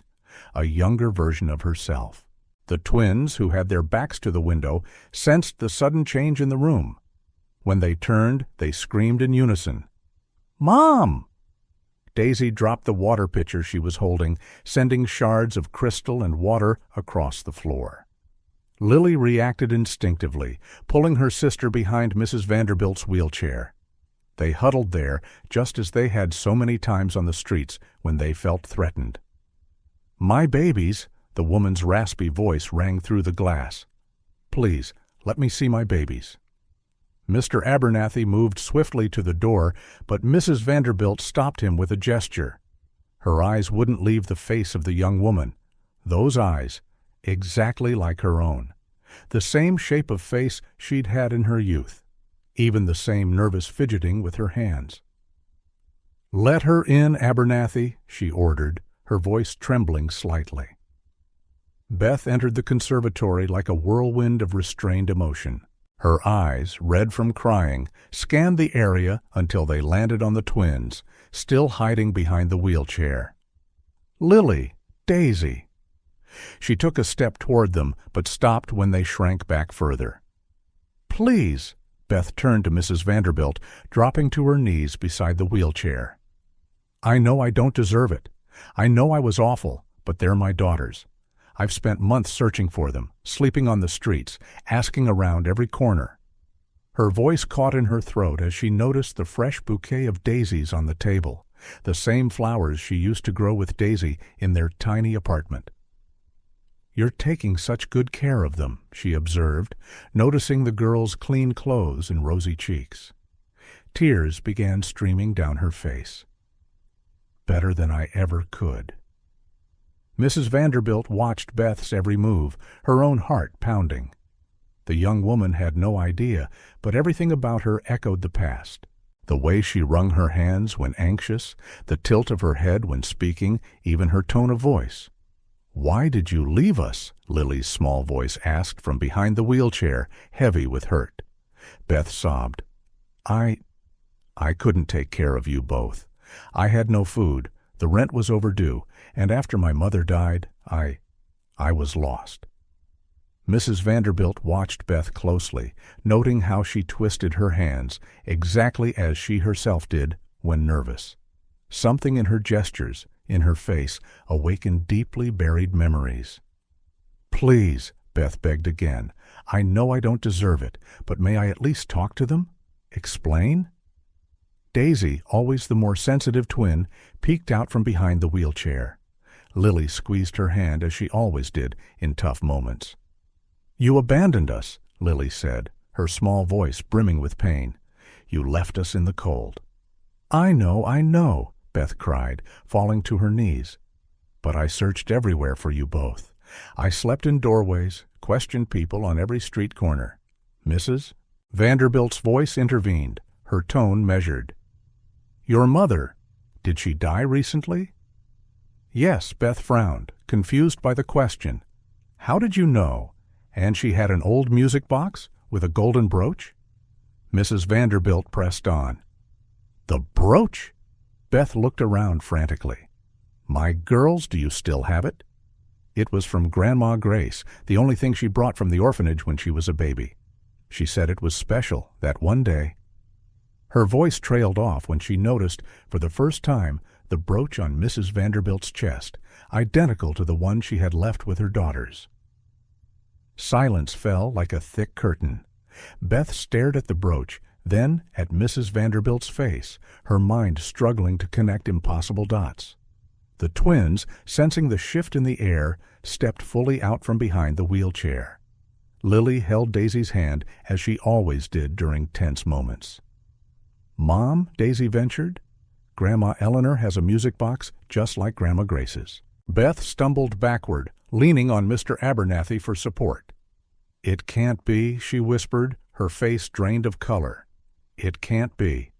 a younger version of herself. The twins, who had their backs to the window, sensed the sudden change in the room. When they turned, they screamed in unison, "Mom!" Daisy dropped the water pitcher she was holding, sending shards of crystal and water across the floor. Lily reacted instinctively, pulling her sister behind Mrs. Vanderbilt's wheelchair. They huddled there, just as they had so many times on the streets when they felt threatened. "My babies," the woman's raspy voice rang through the glass. "Please, let me see my babies." Mr. Abernathy moved swiftly to the door, but Mrs. Vanderbilt stopped him with a gesture. Her eyes wouldn't leave the face of the young woman. Those eyes, exactly like her own. The same shape of face she'd had in her youth. Even the same nervous fidgeting with her hands. "Let her in, Abernathy," she ordered, her voice trembling slightly. Beth entered the conservatory like a whirlwind of restrained emotion. Her eyes, red from crying, scanned the area until they landed on the twins, still hiding behind the wheelchair. "Lily! Daisy!" She took a step toward them, but stopped when they shrank back further. "Please!" Beth turned to Mrs. Vanderbilt, dropping to her knees beside the wheelchair. "I know I don't deserve it. I know I was awful, but they're my daughters. I've spent months searching for them, sleeping on the streets, asking around every corner." Her voice caught in her throat as she noticed the fresh bouquet of daisies on the table, the same flowers she used to grow with Daisy in their tiny apartment. "You're taking such good care of them," she observed, noticing the girl's clean clothes and rosy cheeks. Tears began streaming down her face. "Better than I ever could." Mrs. Vanderbilt watched Beth's every move, her own heart pounding. The young woman had no idea, but everything about her echoed the past. The way she wrung her hands when anxious, the tilt of her head when speaking, even her tone of voice. "Why did you leave us?" Lily's small voice asked from behind the wheelchair, heavy with hurt. Beth sobbed. I couldn't take care of you both. I had no food, the rent was overdue, and after my mother died, I was lost." Mrs. Vanderbilt watched Beth closely, noting how she twisted her hands, exactly as she herself did when nervous. Something in her gestures, in her face, awakened deeply buried memories. "Please," Beth begged again, "I know I don't deserve it, but may I at least talk to them? Explain?" Daisy, always the more sensitive twin, peeked out from behind the wheelchair. Lily squeezed her hand as she always did in tough moments. "You abandoned us," Lily said, her small voice brimming with pain. "You left us in the cold." I know," Beth cried, falling to her knees. "But I searched everywhere for you both. I slept in doorways, questioned people on every street corner." Mrs. Vanderbilt's voice intervened, her tone measured. "Your mother, did she die recently?" "Yes," Beth frowned, confused by the question. "How did you know? And she had an old music box with a golden brooch?" Mrs. Vanderbilt pressed on. "The brooch?" Beth looked around frantically. "My girls, do you still have it?" It was from Grandma Grace, the only thing she brought from the orphanage when she was a baby. She said it was special that one day. Her voice trailed off when she noticed, for the first time, the brooch on Mrs. Vanderbilt's chest, identical to the one she had left with her daughters. Silence fell like a thick curtain. Beth stared at the brooch, then at Mrs. Vanderbilt's face, her mind struggling to connect impossible dots. The twins, sensing the shift in the air, stepped fully out from behind the wheelchair. Lily held Daisy's hand as she always did during tense moments. "Mom," Daisy ventured, "Grandma Eleanor has a music box just like Grandma Grace's." Beth stumbled backward, leaning on Mr. Abernathy for support. "It can't be," she whispered, her face drained of color. "It can't be."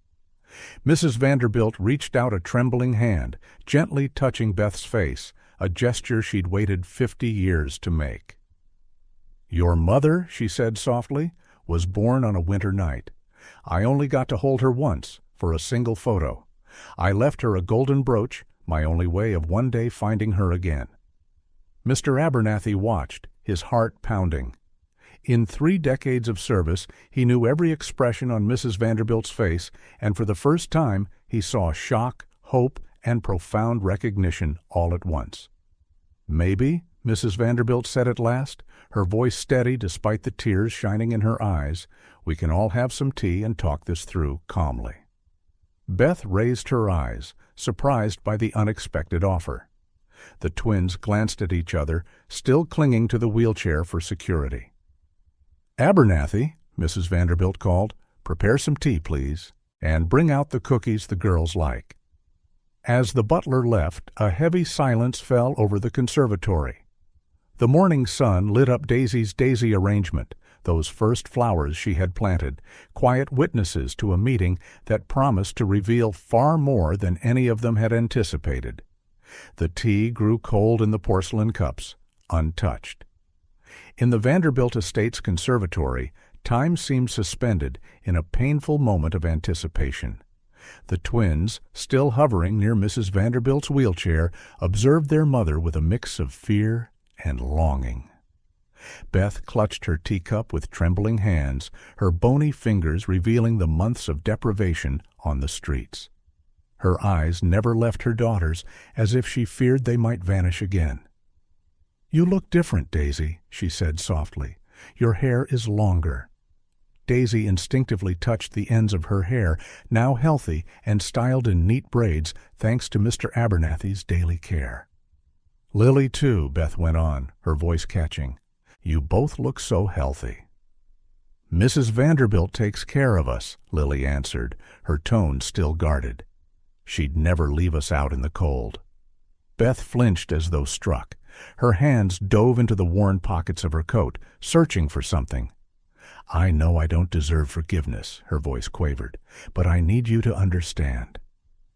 Mrs. Vanderbilt reached out a trembling hand, gently touching Beth's face, a gesture she'd waited 50 years to make. "Your mother," she said softly, "was born on a winter night. I only got to hold her once, for a single photo. I left her a golden brooch, my only way of one day finding her again." Mr. Abernathy watched, his heart pounding. In 3 decades of service, he knew every expression on Mrs. Vanderbilt's face, and for the first time he saw shock, hope, and profound recognition all at once. "Maybe," Mrs. Vanderbilt said at last, her voice steady despite the tears shining in her eyes, "we can all have some tea and talk this through calmly." Beth raised her eyes, surprised by the unexpected offer. The twins glanced at each other, still clinging to the wheelchair for security. "Abernathy," Mrs. Vanderbilt called, "prepare some tea, please, and bring out the cookies the girls like." As the butler left, a heavy silence fell over the conservatory. The morning sun lit up Daisy's daisy arrangement, those first flowers she had planted, quiet witnesses to a meeting that promised to reveal far more than any of them had anticipated. The tea grew cold in the porcelain cups, untouched. In the Vanderbilt Estates conservatory, time seemed suspended in a painful moment of anticipation. The twins, still hovering near Mrs. Vanderbilt's wheelchair, observed their mother with a mix of fear and longing. Beth clutched her teacup with trembling hands, her bony fingers revealing the months of deprivation on the streets. Her eyes never left her daughters, as if she feared they might vanish again. "You look different, Daisy," she said softly. "Your hair is longer." Daisy instinctively touched the ends of her hair, now healthy and styled in neat braids thanks to Mr. Abernathy's daily care. "Lily, too," Beth went on, her voice catching. "You both look so healthy." "Mrs. Vanderbilt takes care of us," Lily answered, her tone still guarded. "She'd never leave us out in the cold." Beth flinched as though struck. Her hands dove into the worn pockets of her coat, searching for something. "I know I don't deserve forgiveness," her voice quavered, "but I need you to understand.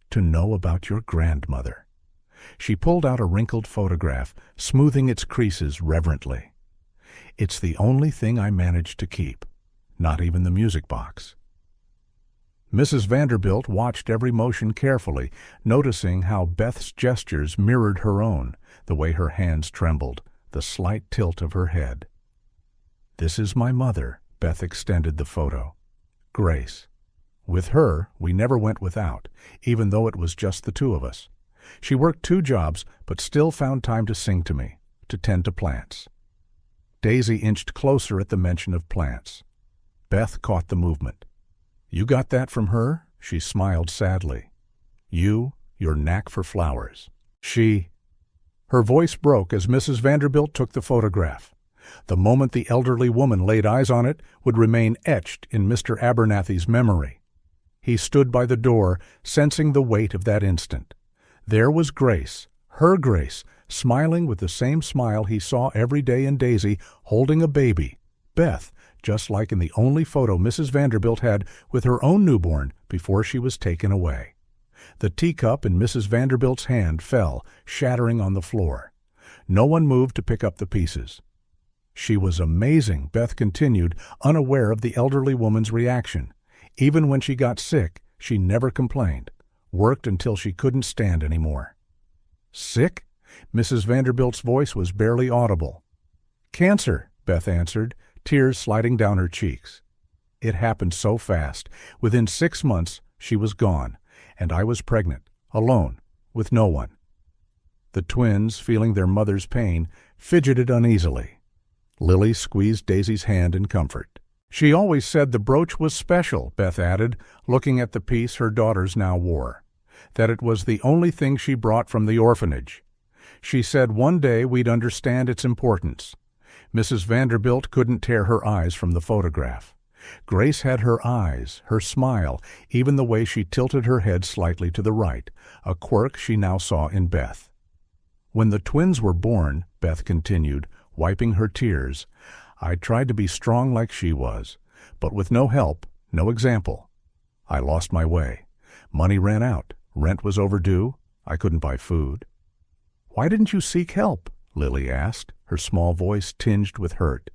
To know about your grandmother." She pulled out a wrinkled photograph, smoothing its creases reverently. "It's the only thing I managed to keep, not even the music box." Mrs. Vanderbilt watched every motion carefully, noticing how Beth's gestures mirrored her own, the way her hands trembled, the slight tilt of her head. "This is my mother," Beth extended the photo. "Grace. With her, we never went without, even though it was just the two of us. She worked 2 jobs, but still found time to sing to me, to tend to plants." Daisy inched closer at the mention of plants. Beth caught the movement. "You got that from her?" She smiled sadly. Your knack for flowers." Her voice broke as Mrs. Vanderbilt took the photograph. The moment the elderly woman laid eyes on it would remain etched in Mr. Abernathy's memory. He stood by the door, sensing the weight of that instant. There was Grace, her Grace, smiling with the same smile he saw every day in Daisy, holding a baby, Beth, just like in the only photo Mrs. Vanderbilt had with her own newborn before she was taken away. The teacup in Mrs. Vanderbilt's hand fell, shattering on the floor. No one moved to pick up the pieces. "She was amazing," Beth continued, unaware of the elderly woman's reaction. "Even when she got sick, she never complained. Worked until she couldn't stand anymore." "Sick?" Mrs. Vanderbilt's voice was barely audible. "Cancer," Beth answered, tears sliding down her cheeks. It happened so fast. Within 6 months, she was gone, and I was pregnant, alone, with no one. The twins, feeling their mother's pain, fidgeted uneasily. Lily squeezed Daisy's hand in comfort. "She always said the brooch was special," Beth added, looking at the piece her daughters now wore, "that it was the only thing she brought from the orphanage. She said one day we'd understand its importance." Mrs. Vanderbilt couldn't tear her eyes from the photograph. Grace had her eyes, her smile, even the way she tilted her head slightly to the right, a quirk she now saw in Beth. "When the twins were born," Beth continued, wiping her tears, "I tried to be strong like she was, but with no help, no example. I lost my way. Money ran out. Rent was overdue. I couldn't buy food." "Why didn't you seek help?" Lily asked, her small voice tinged with hurt.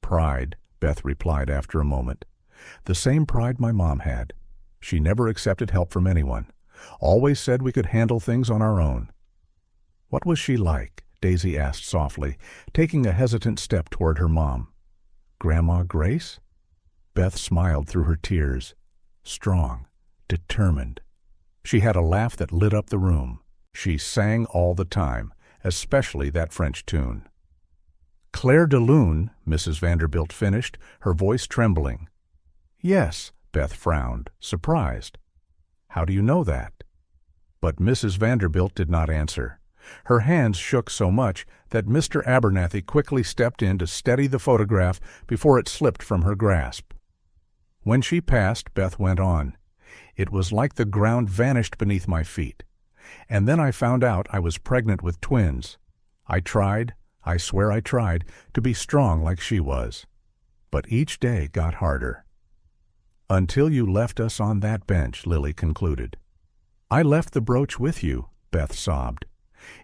"Pride," Beth replied after a moment. "The same pride my mom had. She never accepted help from anyone. Always said we could handle things on our own." "What was she like?" Daisy asked softly, taking a hesitant step toward her mom. "Grandma Grace?" Beth smiled through her tears. Strong, determined. She had a laugh that lit up the room. She sang all the time, especially that French tune. "Claire de Lune," Mrs. Vanderbilt finished, her voice trembling. "Yes," Beth frowned, surprised. "How do you know that?" But Mrs. Vanderbilt did not answer. Her hands shook so much that Mr. Abernathy quickly stepped in to steady the photograph before it slipped from her grasp. When she passed, Beth went on. "It was like the ground vanished beneath my feet. And then I found out I was pregnant with twins. I tried, I swear I tried, to be strong like she was. But each day got harder." "Until you left us on that bench," Lily concluded. "I left the brooch with you," Beth sobbed.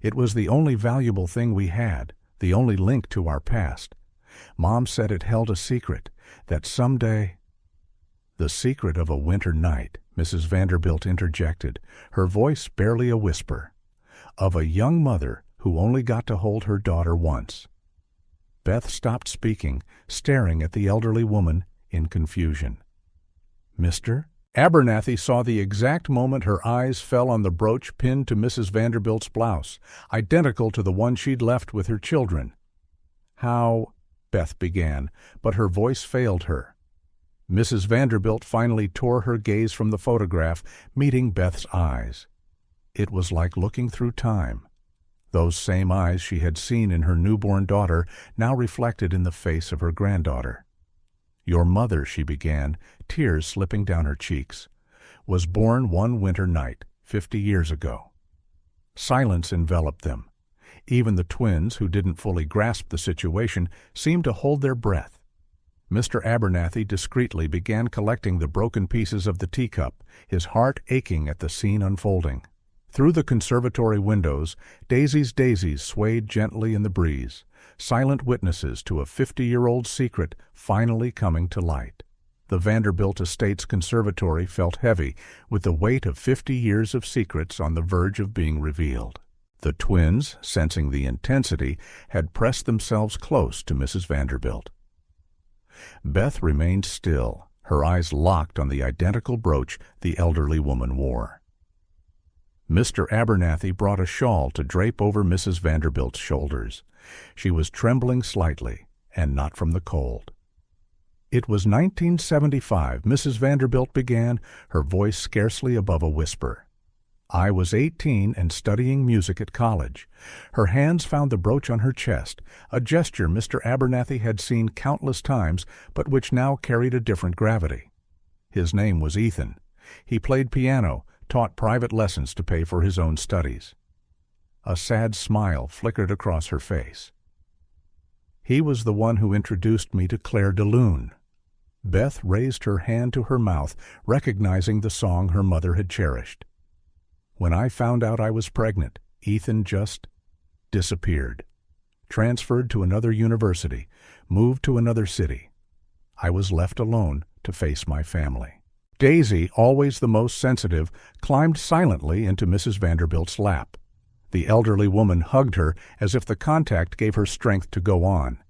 "It was the only valuable thing we had, the only link to our past. Mom said it held a secret, that someday—" "The secret of a winter night," Mrs. Vanderbilt interjected, her voice barely a whisper. "Of a young mother who only got to hold her daughter once." Beth stopped speaking, staring at the elderly woman in confusion. "Mr.?" Abernathy saw the exact moment her eyes fell on the brooch pinned to Mrs. Vanderbilt's blouse, identical to the one she'd left with her children. "How—" Beth began, but her voice failed her. Mrs. Vanderbilt finally tore her gaze from the photograph, meeting Beth's eyes. It was like looking through time. Those same eyes she had seen in her newborn daughter now reflected in the face of her granddaughter. "Your mother," she began, tears slipping down her cheeks, "was born one winter night, 50 years ago." Silence enveloped them. Even the twins, who didn't fully grasp the situation, seemed to hold their breath. Mr. Abernathy discreetly began collecting the broken pieces of the teacup, his heart aching at the scene unfolding. Through the conservatory windows, Daisy's daisies swayed gently in the breeze, silent witnesses to a 50-year-old secret finally coming to light. The Vanderbilt Estates Conservatory felt heavy with the weight of 50 years of secrets on the verge of being revealed. The twins, sensing the intensity, had pressed themselves close to Mrs. Vanderbilt. Beth remained still, her eyes locked on the identical brooch the elderly woman wore. Mr. Abernathy brought a shawl to drape over Mrs. Vanderbilt's shoulders. She was trembling slightly, and not from the cold. "It was 1975, Mrs. Vanderbilt began, her voice scarcely above a whisper. "I was 18 and studying music at college. Her hands found the brooch on her chest, a gesture Mr. Abernathy had seen countless times, but which now carried a different gravity. His name was Ethan. He played piano, taught private lessons to pay for his own studies." A sad smile flickered across her face. "He was the one who introduced me to Claire de Lune." Beth raised her hand to her mouth, recognizing the song her mother had cherished. "When I found out I was pregnant, Ethan just disappeared. Transferred to another university, moved to another city. I was left alone to face my family." Daisy, always the most sensitive, climbed silently into Mrs. Vanderbilt's lap. The elderly woman hugged her as if the contact gave her strength to go on.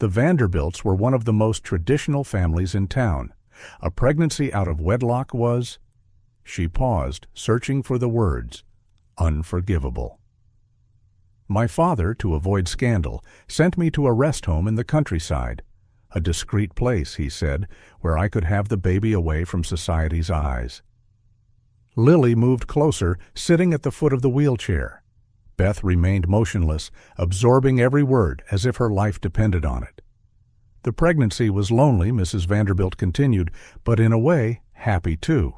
The Vanderbilts were one of the most traditional families in town. A pregnancy out of wedlock was— She paused, searching for the words. Unforgivable. My father, to avoid scandal, sent me to a rest home in the countryside. A discreet place, he said, where I could have the baby away from society's eyes. Lily moved closer, sitting at the foot of the wheelchair. Beth remained motionless, absorbing every word as if her life depended on it. The pregnancy was lonely, Mrs. Vanderbilt continued, but in a way, happy too.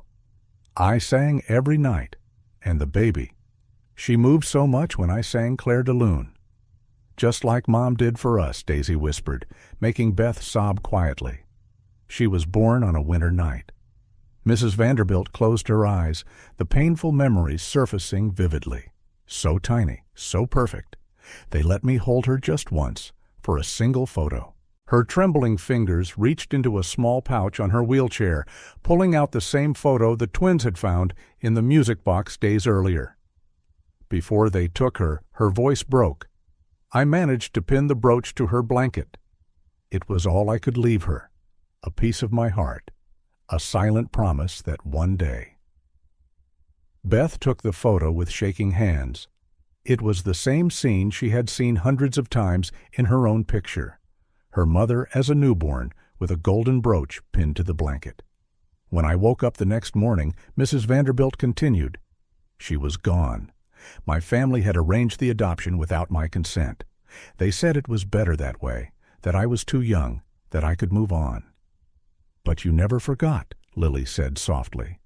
I sang every night, and the baby. She moved so much when I sang Clair de Lune. Just like Mom did for us, Daisy whispered, making Beth sob quietly. She was born on a winter night. Mrs. Vanderbilt closed her eyes, the painful memories surfacing vividly. So tiny, so perfect. They let me hold her just once, for a single photo. Her trembling fingers reached into a small pouch on her wheelchair, pulling out the same photo the twins had found in the music box days earlier. Before they took her, her voice broke. I managed to pin the brooch to her blanket. It was all I could leave her, a piece of my heart, a silent promise that one day. Beth took the photo with shaking hands. It was the same scene she had seen hundreds of times in her own picture, her mother as a newborn with a golden brooch pinned to the blanket. When I woke up the next morning, Mrs. Vanderbilt continued. She was gone. My family had arranged the adoption without my consent. They said it was better that way, that I was too young, that I could move on. But you never forgot, Lily said softly.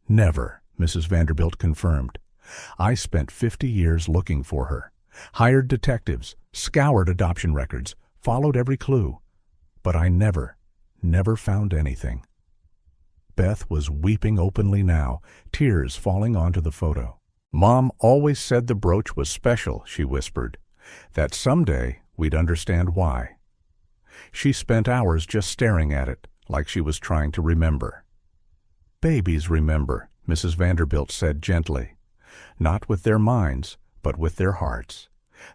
Never, Mrs. Vanderbilt confirmed. I spent 50 years looking for her, hired detectives, scoured adoption records, followed every clue. But I never found anything. Beth was weeping openly now, tears falling onto the photo. Mom always said the brooch was special, she whispered, that someday we'd understand why. She spent hours just staring at it, like she was trying to remember. Babies remember, Mrs. Vanderbilt said gently. Not with their minds, but with their hearts.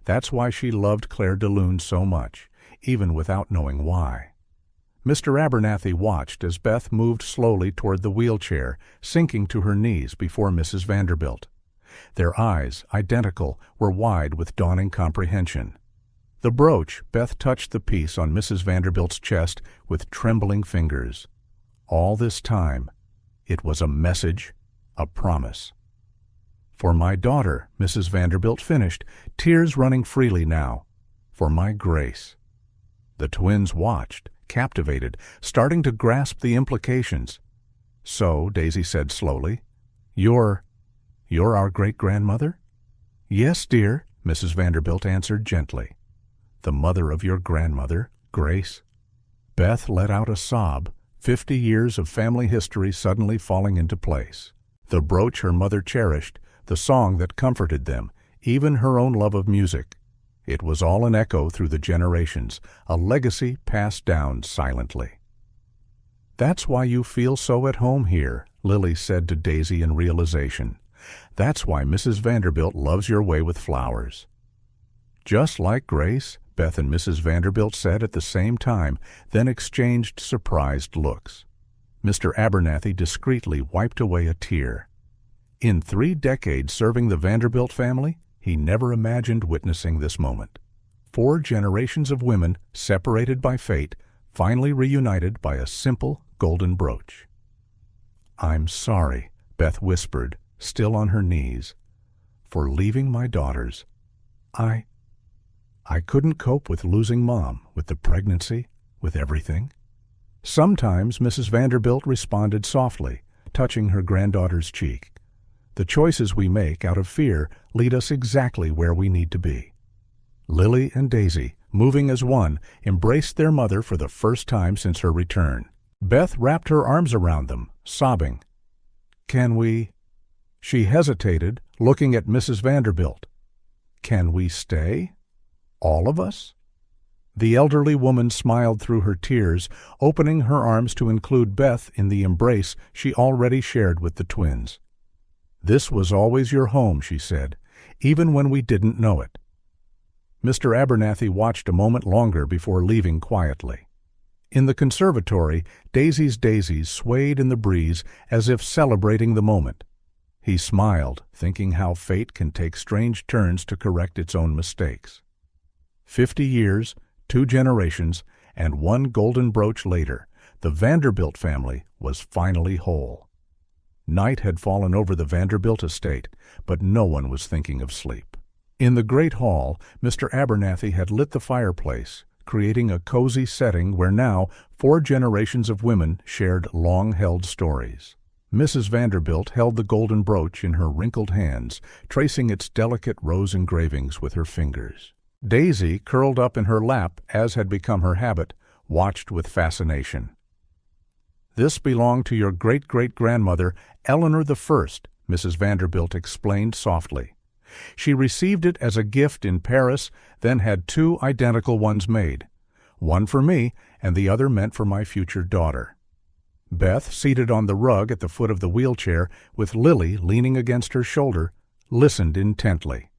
That's why she loved Clair de Lune so much, even without knowing why. Mr. Abernathy watched as Beth moved slowly toward the wheelchair, sinking to her knees before Mrs. Vanderbilt. Their eyes, identical, were wide with dawning comprehension. The brooch, Beth touched the piece on Mrs. Vanderbilt's chest with trembling fingers. All this time, it was a message, a promise. For my daughter, Mrs. Vanderbilt finished, tears running freely now. For my Grace. The twins watched, captivated, starting to grasp the implications. So, Daisy said slowly, You're our great-grandmother? Yes, dear, Mrs. Vanderbilt answered gently. The mother of your grandmother, Grace. Beth let out a sob, 50 years of family history suddenly falling into place. The brooch her mother cherished, the song that comforted them, even her own love of music. It was all an echo through the generations, a legacy passed down silently. That's why you feel so at home here, Lily said to Daisy in realization. That's why Mrs. Vanderbilt loves your way with flowers. Just like Grace, Beth and Mrs. Vanderbilt said at the same time, then exchanged surprised looks. Mr. Abernathy discreetly wiped away a tear. In 3 decades serving the Vanderbilt family, he never imagined witnessing this moment. 4 generations of women, separated by fate, finally reunited by a simple golden brooch. I'm sorry, Beth whispered, still on her knees, for leaving my daughters. I couldn't cope with losing Mom, with the pregnancy, with everything. Sometimes Mrs. Vanderbilt responded softly, touching her granddaughter's cheek. The choices we make out of fear lead us exactly where we need to be. Lily and Daisy, moving as one, embraced their mother for the first time since her return. Beth wrapped her arms around them, sobbing. Can we? She hesitated, looking at Mrs. Vanderbilt. Can we stay? All of us? The elderly woman smiled through her tears, opening her arms to include Beth in the embrace she already shared with the twins. This was always your home, she said, even when we didn't know it. Mr. Abernathy watched a moment longer before leaving quietly. In the conservatory, Daisy's daisies swayed in the breeze as if celebrating the moment. He smiled, thinking how fate can take strange turns to correct its own mistakes. 50 years, 2 generations, and 1 golden brooch later, the Vanderbilt family was finally whole. Night had fallen over the Vanderbilt estate, but no one was thinking of sleep. In the great hall, Mr. Abernathy had lit the fireplace, creating a cozy setting where now 4 generations of women shared long-held stories. Mrs. Vanderbilt held the golden brooch in her wrinkled hands, tracing its delicate rose engravings with her fingers. Daisy, curled up in her lap, as had become her habit, watched with fascination. "This belonged to your great-great-grandmother, Eleanor the First," Mrs. Vanderbilt explained softly. "She received it as a gift in Paris, then had 2 identical ones made. One for me, and the other meant for my future daughter." Beth, seated on the rug at the foot of the wheelchair, with Lily leaning against her shoulder, listened intently.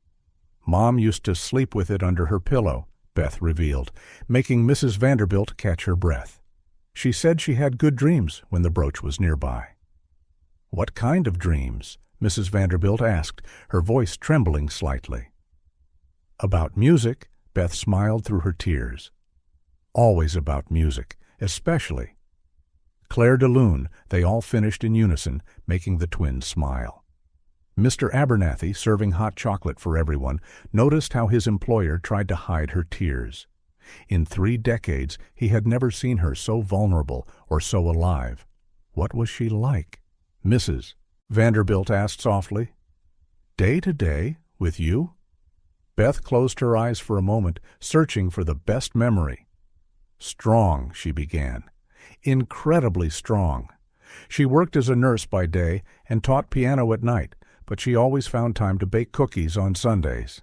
"Mom used to sleep with it under her pillow," Beth revealed, making Mrs. Vanderbilt catch her breath. "She said she had good dreams when the brooch was nearby." "What kind of dreams?" Mrs. Vanderbilt asked, her voice trembling slightly. "About music," Beth smiled through her tears. "Always about music, especially." "Clair de Lune," they all finished in unison, making the twins smile. Mr. Abernathy, serving hot chocolate for everyone, noticed how his employer tried to hide her tears. In 3 decades, he had never seen her so vulnerable or so alive. What was she like? "Mrs. Vanderbilt asked softly. "Day to day, with you?" Beth closed her eyes for a moment, searching for the best memory. "Strong," she began. "Incredibly strong. She worked as a nurse by day and taught piano at night, but she always found time to bake cookies on Sundays."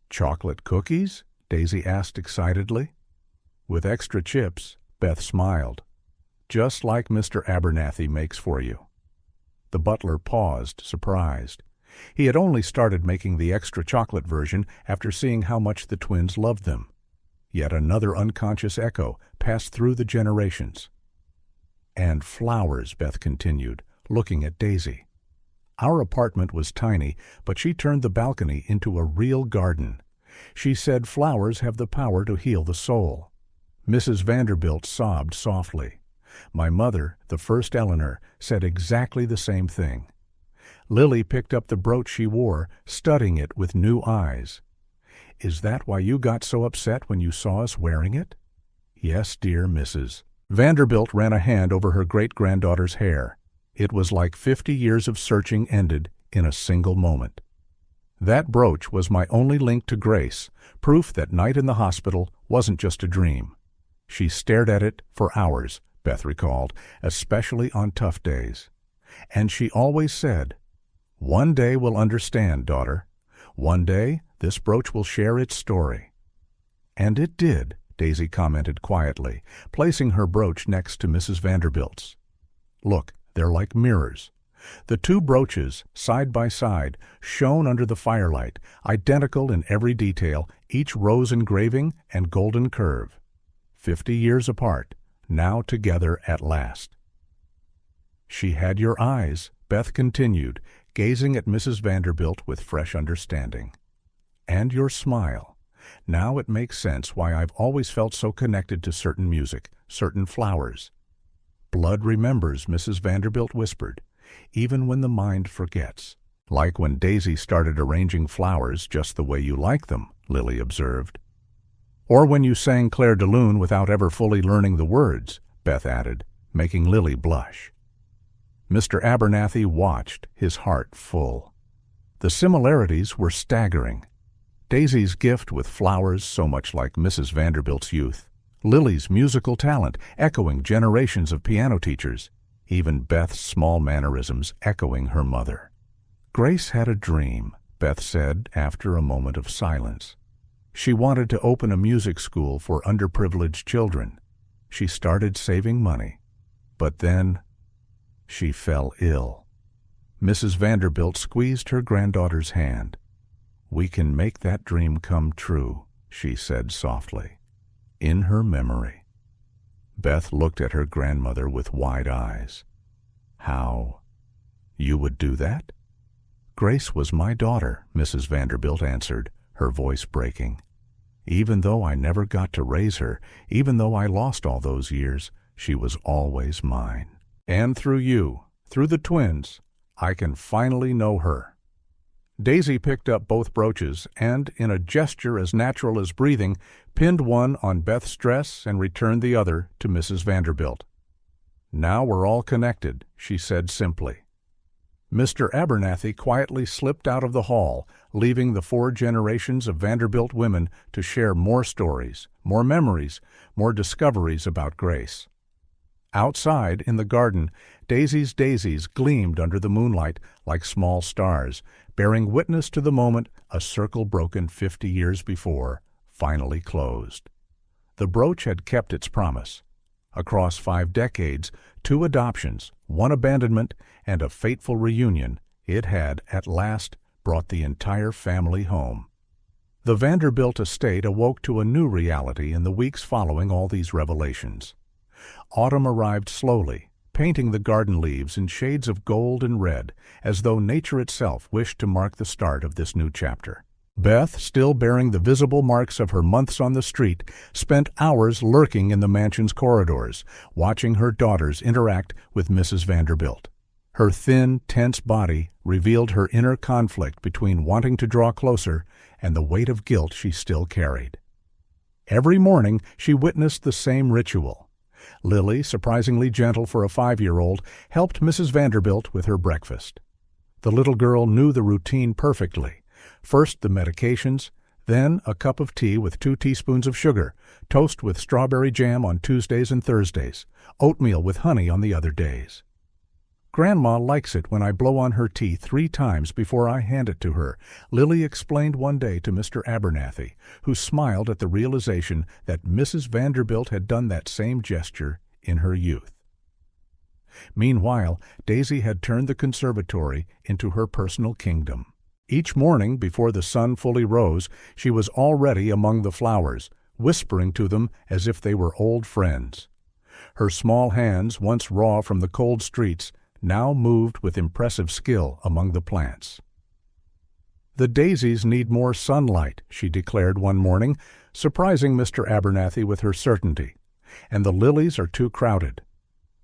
"Chocolate cookies?" Daisy asked excitedly. "With extra chips," Beth smiled. "Just like Mr. Abernathy makes for you." The butler paused, surprised. He had only started making the extra chocolate version after seeing how much the twins loved them. Yet another unconscious echo passed through the generations. "And flowers," Beth continued, looking at Daisy. "Our apartment was tiny, but she turned the balcony into a real garden. She said flowers have the power to heal the soul." Mrs. Vanderbilt sobbed softly. "My mother, the first Eleanor, said exactly the same thing." Lily picked up the brooch she wore, studying it with new eyes. "Is that why you got so upset when you saw us wearing it?" "Yes, dear Mrs." Vanderbilt ran a hand over her great-granddaughter's hair. It was like 50 years of searching ended in a single moment. "That brooch was my only link to Grace, proof that night in the hospital wasn't just a dream." She stared at it for hours, Beth recalled, especially on tough days. "And she always said, 'One day we'll understand, daughter. One day this brooch will share its story.'" "And it did," Daisy commented quietly, placing her brooch next to Mrs. Vanderbilt's. "Look, they're like mirrors." The 2 brooches, side by side, shone under the firelight, identical in every detail, each rose engraving and golden curve. 50 years apart, now together at last. "She had your eyes," Beth continued, gazing at Mrs. Vanderbilt with fresh understanding. "And your smile. Now it makes sense why I've always felt so connected to certain music, certain flowers." "Blood remembers," Mrs. Vanderbilt whispered, "even when the mind forgets." "Like when Daisy started arranging flowers just the way you like them," Lily observed. "Or when you sang Clair de Lune without ever fully learning the words," Beth added, making Lily blush. Mr. Abernathy watched, his heart full. The similarities were staggering. Daisy's gift with flowers so much like Mrs. Vanderbilt's youth, Lily's musical talent echoing generations of piano teachers, even Beth's small mannerisms echoing her mother. "Grace had a dream," Beth said after a moment of silence. "She wanted to open a music school for underprivileged children. She started saving money. But then she fell ill." Mrs. Vanderbilt squeezed her granddaughter's hand. "We can make that dream come true," she said softly. In her memory. Beth looked at her grandmother with wide eyes. "How? You would do that?" "Grace was my daughter," Mrs. Vanderbilt answered, her voice breaking. "Even though I never got to raise her, even though I lost all those years, she was always mine. And through you, through the twins, I can finally know her." Daisy picked up both brooches and, in a gesture as natural as breathing, pinned one on Beth's dress and returned the other to Mrs. Vanderbilt. "Now we're all connected," she said simply. Mr. Abernathy quietly slipped out of the hall, leaving the 4 generations of Vanderbilt women to share more stories, more memories, more discoveries about Grace. Outside, in the garden, Daisy's daisies gleamed under the moonlight like small stars, bearing witness to the moment a circle broken 50 years before finally closed. The brooch had kept its promise. Across 5 decades, 2 adoptions, 1 abandonment, and a fateful reunion, it had, at last, brought the entire family home. The Vanderbilt estate awoke to a new reality in the weeks following all these revelations. Autumn arrived slowly, painting the garden leaves in shades of gold and red, as though nature itself wished to mark the start of this new chapter. Beth, still bearing the visible marks of her months on the street, spent hours lurking in the mansion's corridors, watching her daughters interact with Mrs. Vanderbilt. Her thin, tense body revealed her inner conflict between wanting to draw closer and the weight of guilt she still carried. Every morning she witnessed the same ritual. Lily, surprisingly gentle for a 5-year-old, helped Mrs. Vanderbilt with her breakfast. The little girl knew the routine perfectly. First the medications, then a cup of tea with 2 teaspoons of sugar, toast with strawberry jam on Tuesdays and Thursdays, oatmeal with honey on the other days. "Grandma likes it when I blow on her tea 3 times before I hand it to her," Lily explained one day to Mr. Abernathy, who smiled at the realization that Mrs. Vanderbilt had done that same gesture in her youth. Meanwhile, Daisy had turned the conservatory into her personal kingdom. Each morning, before the sun fully rose, she was already among the flowers, whispering to them as if they were old friends. Her small hands, once raw from the cold streets, now moved with impressive skill among the plants. "The daisies need more sunlight," she declared one morning, surprising Mr. Abernathy with her certainty, "and the lilies are too crowded."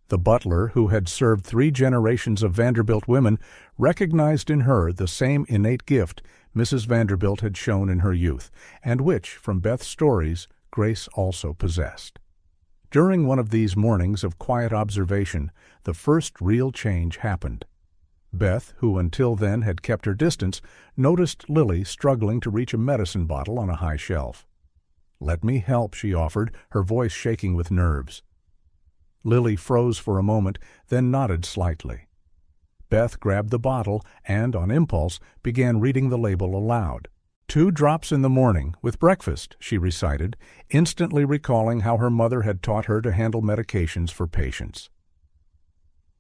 The butler, who had served 3 generations of Vanderbilt women, recognized in her the same innate gift Mrs. Vanderbilt had shown in her youth, and which, from Beth's stories, Grace also possessed. During one of these mornings of quiet observation, the first real change happened. Beth, who until then had kept her distance, noticed Lily struggling to reach a medicine bottle on a high shelf. "Let me help," she offered, her voice shaking with nerves. Lily froze for a moment, then nodded slightly. Beth grabbed the bottle and, on impulse, began reading the label aloud. 2 drops in the morning, with breakfast," she recited, instantly recalling how her mother had taught her to handle medications for patients.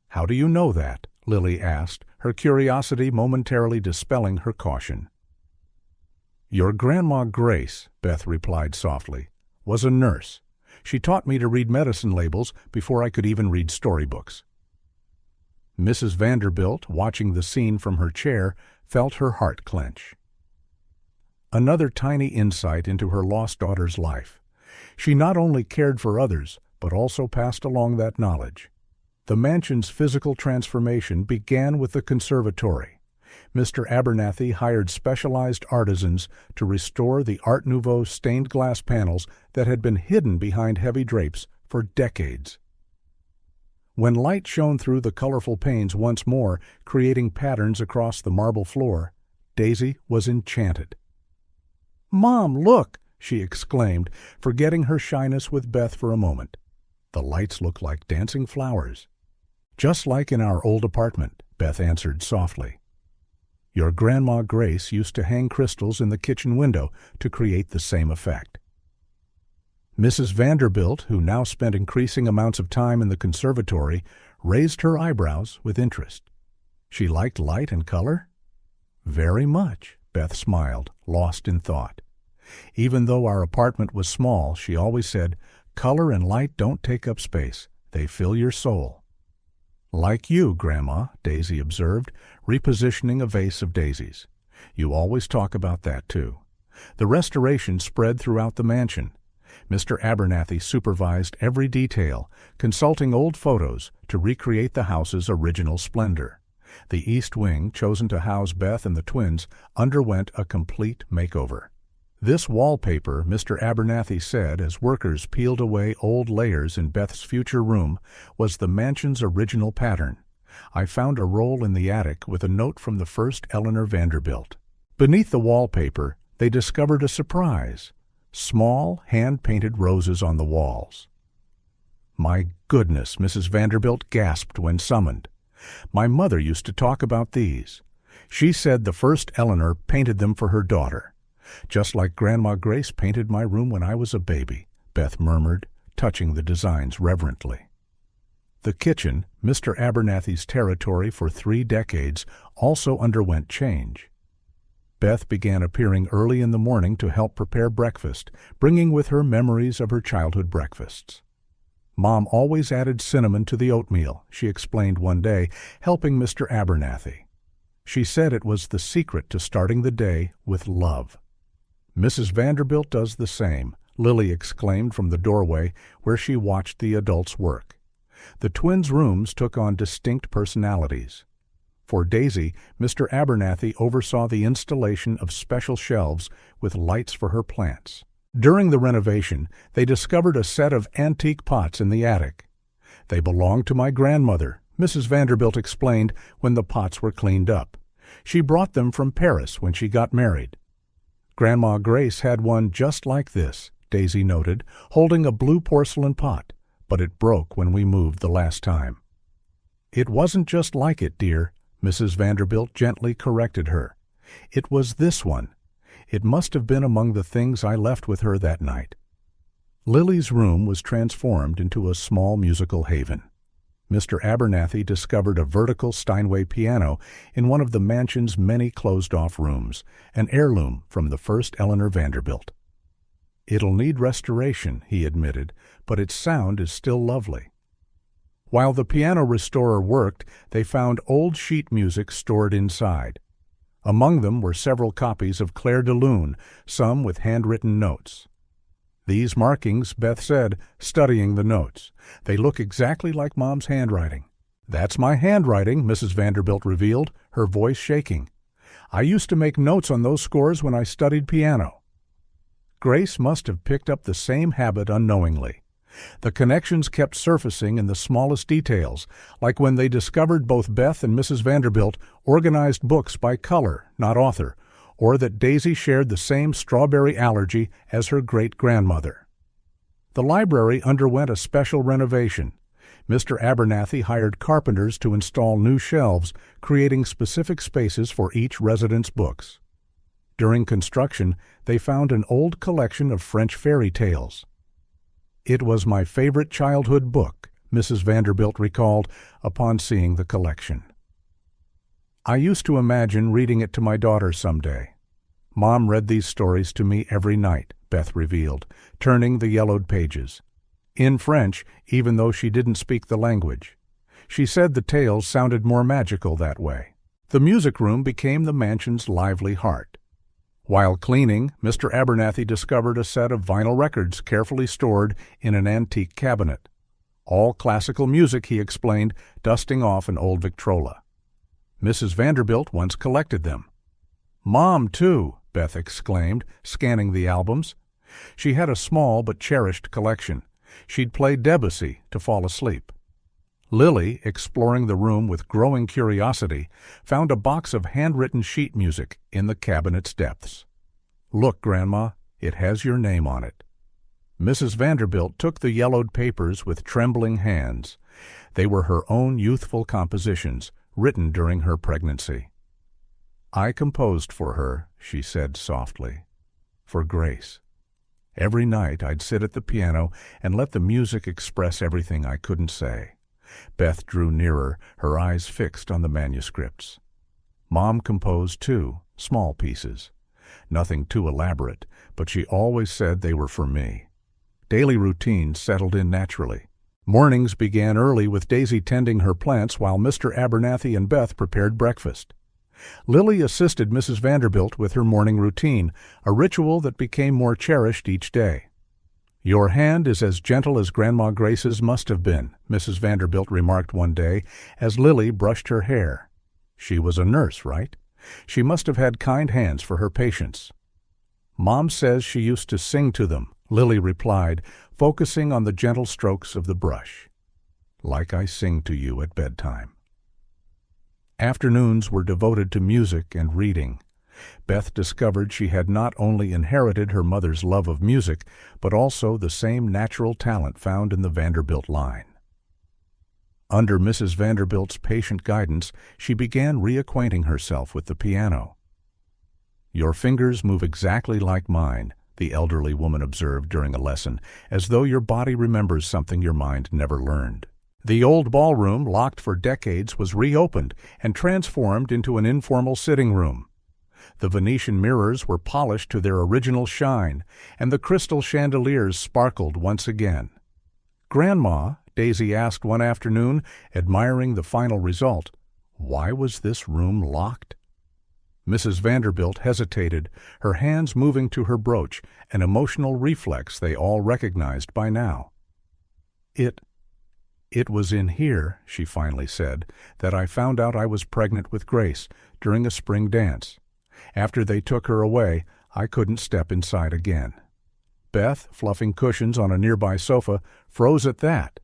"How do you know that?" Lily asked, her curiosity momentarily dispelling her caution. "Your Grandma Grace," Beth replied softly, "was a nurse. She taught me to read medicine labels before I could even read storybooks." Mrs. Vanderbilt, watching the scene from her chair, felt her heart clench. Another tiny insight into her lost daughter's life. She not only cared for others, but also passed along that knowledge. The mansion's physical transformation began with the conservatory. Mr. Abernathy hired specialized artisans to restore the Art Nouveau stained glass panels that had been hidden behind heavy drapes for decades. When light shone through the colorful panes once more, creating patterns across the marble floor, Daisy was enchanted. "Mom, look!" she exclaimed, forgetting her shyness with Beth for a moment. "The lights look like dancing flowers." "Just like in our old apartment," Beth answered softly. "Your Grandma Grace used to hang crystals in the kitchen window to create the same effect." Mrs. Vanderbilt, who now spent increasing amounts of time in the conservatory, raised her eyebrows with interest. She liked light and color? "Very much," Beth smiled, lost in thought. Even though our apartment was small, she always said, "Color and light don't take up space. They fill your soul." "Like you, Grandma," Daisy observed, repositioning a vase of daisies. "You always talk about that, too." The restoration spread throughout the mansion. Mr. Abernathy supervised every detail, consulting old photos to recreate the house's original splendor. The East Wing, chosen to house Beth and the twins, underwent a complete makeover. "This wallpaper," Mr. Abernathy said as workers peeled away old layers in Beth's future room, "was the mansion's original pattern. I found a roll in the attic with a note from the first Billionaire Vanderbilt." Beneath the wallpaper, they discovered a surprise: small, hand-painted roses on the walls. "My goodness," Mrs. Vanderbilt gasped when summoned. "My mother used to talk about these. She said the first Eleanor painted them for her daughter. Just like Grandma Grace painted my room when I was a baby," Beth murmured, touching the designs reverently. The kitchen, Mr. Abernathy's territory for 3 decades, also underwent change. Beth began appearing early in the morning to help prepare breakfast, bringing with her memories of her childhood breakfasts. "Mom always added cinnamon to the oatmeal," she explained one day, helping Mr. Abernathy. She said it was the secret to starting the day with love. "Mrs. Vanderbilt does the same," Lily exclaimed from the doorway where she watched the adults work. The twins' rooms took on distinct personalities. For Daisy, Mr. Abernathy oversaw the installation of special shelves with lights for her plants. During the renovation, they discovered a set of antique pots in the attic. "They belonged to my grandmother," Mrs. Vanderbilt explained when the pots were cleaned up. "She brought them from Paris when she got married." "Grandma Grace had one just like this," Daisy noted, holding a blue porcelain pot, "but it broke when we moved the last time." "It wasn't just like it, dear," Mrs. Vanderbilt gently corrected her. "It was this one. It must have been among the things I left with her that night." Lily's room was transformed into a small musical haven. Mr. Abernathy discovered a vertical Steinway piano in one of the mansion's many closed-off rooms, an heirloom from the first Billionaire Vanderbilt. "It'll need restoration," he admitted, "but its sound is still lovely." While the piano restorer worked, they found old sheet music stored inside. Among them were several copies of Clair de Lune, some with handwritten notes. "These markings," Beth said, studying the notes. "They look exactly like Mom's handwriting." "That's my handwriting," Mrs. Vanderbilt revealed, her voice shaking. "I used to make notes on those scores when I studied piano." Grace must have picked up the same habit unknowingly. The connections kept surfacing in the smallest details, like when they discovered both Beth and Mrs. Vanderbilt organized books by color, not author, or that Daisy shared the same strawberry allergy as her great-grandmother. The library underwent a special renovation. Mr. Abernathy hired carpenters to install new shelves, creating specific spaces for each resident's books. During construction, they found an old collection of French fairy tales. "It was my favorite childhood book," Mrs. Vanderbilt recalled upon seeing the collection. "I used to imagine reading it to my daughter someday. Mom read these stories to me every night," Beth revealed, turning the yellowed pages. In French, even though she didn't speak the language. She said the tales sounded more magical that way. The music room became the mansion's lively heart. While cleaning, Mr. Abernathy discovered a set of vinyl records carefully stored in an antique cabinet. All classical music, he explained, dusting off an old Victrola. Mrs. Vanderbilt once collected them. "Mom, too," Beth exclaimed, scanning the albums. She had a small but cherished collection. She'd play Debussy to fall asleep. Lily, exploring the room with growing curiosity, found a box of handwritten sheet music in the cabinet's depths. "Look, Grandma, it has your name on it." Mrs. Vanderbilt took the yellowed papers with trembling hands. They were her own youthful compositions, written during her pregnancy. "I composed for her," she said softly, "for Grace. Every night I'd sit at the piano and let the music express everything I couldn't say." Beth drew nearer, her eyes fixed on the manuscripts. Mom composed 2 small pieces. Nothing too elaborate, but she always said they were for me. Daily routines settled in naturally. Mornings began early with Daisy tending her plants while Mr. Abernathy and Beth prepared breakfast. Lily assisted Mrs. Vanderbilt with her morning routine, a ritual that became more cherished each day. "Your hand is as gentle as Grandma Grace's must have been," Mrs. Vanderbilt remarked one day as Lily brushed her hair. She was a nurse, right? She must have had kind hands for her patients. "Mom says she used to sing to them," Lily replied, focusing on the gentle strokes of the brush. "Like I sing to you at bedtime." Afternoons were devoted to music and reading. Beth discovered she had not only inherited her mother's love of music, but also the same natural talent found in the Vanderbilt line. Under Mrs. Vanderbilt's patient guidance, she began reacquainting herself with the piano. "Your fingers move exactly like mine," the elderly woman observed during a lesson, "as though your body remembers something your mind never learned." The old ballroom, locked for decades, was reopened and transformed into an informal sitting room. The Venetian mirrors were polished to their original shine, and the crystal chandeliers sparkled once again. "Grandma," Daisy asked one afternoon, admiring the final result, "why was this room locked?" Mrs. Vanderbilt hesitated, her hands moving to her brooch, an emotional reflex they all recognized by now. It was in here," she finally said, "that I found out I was pregnant with Grace during a spring dance. After they took her away, I couldn't step inside again." Beth, fluffing cushions on a nearby sofa, froze at that.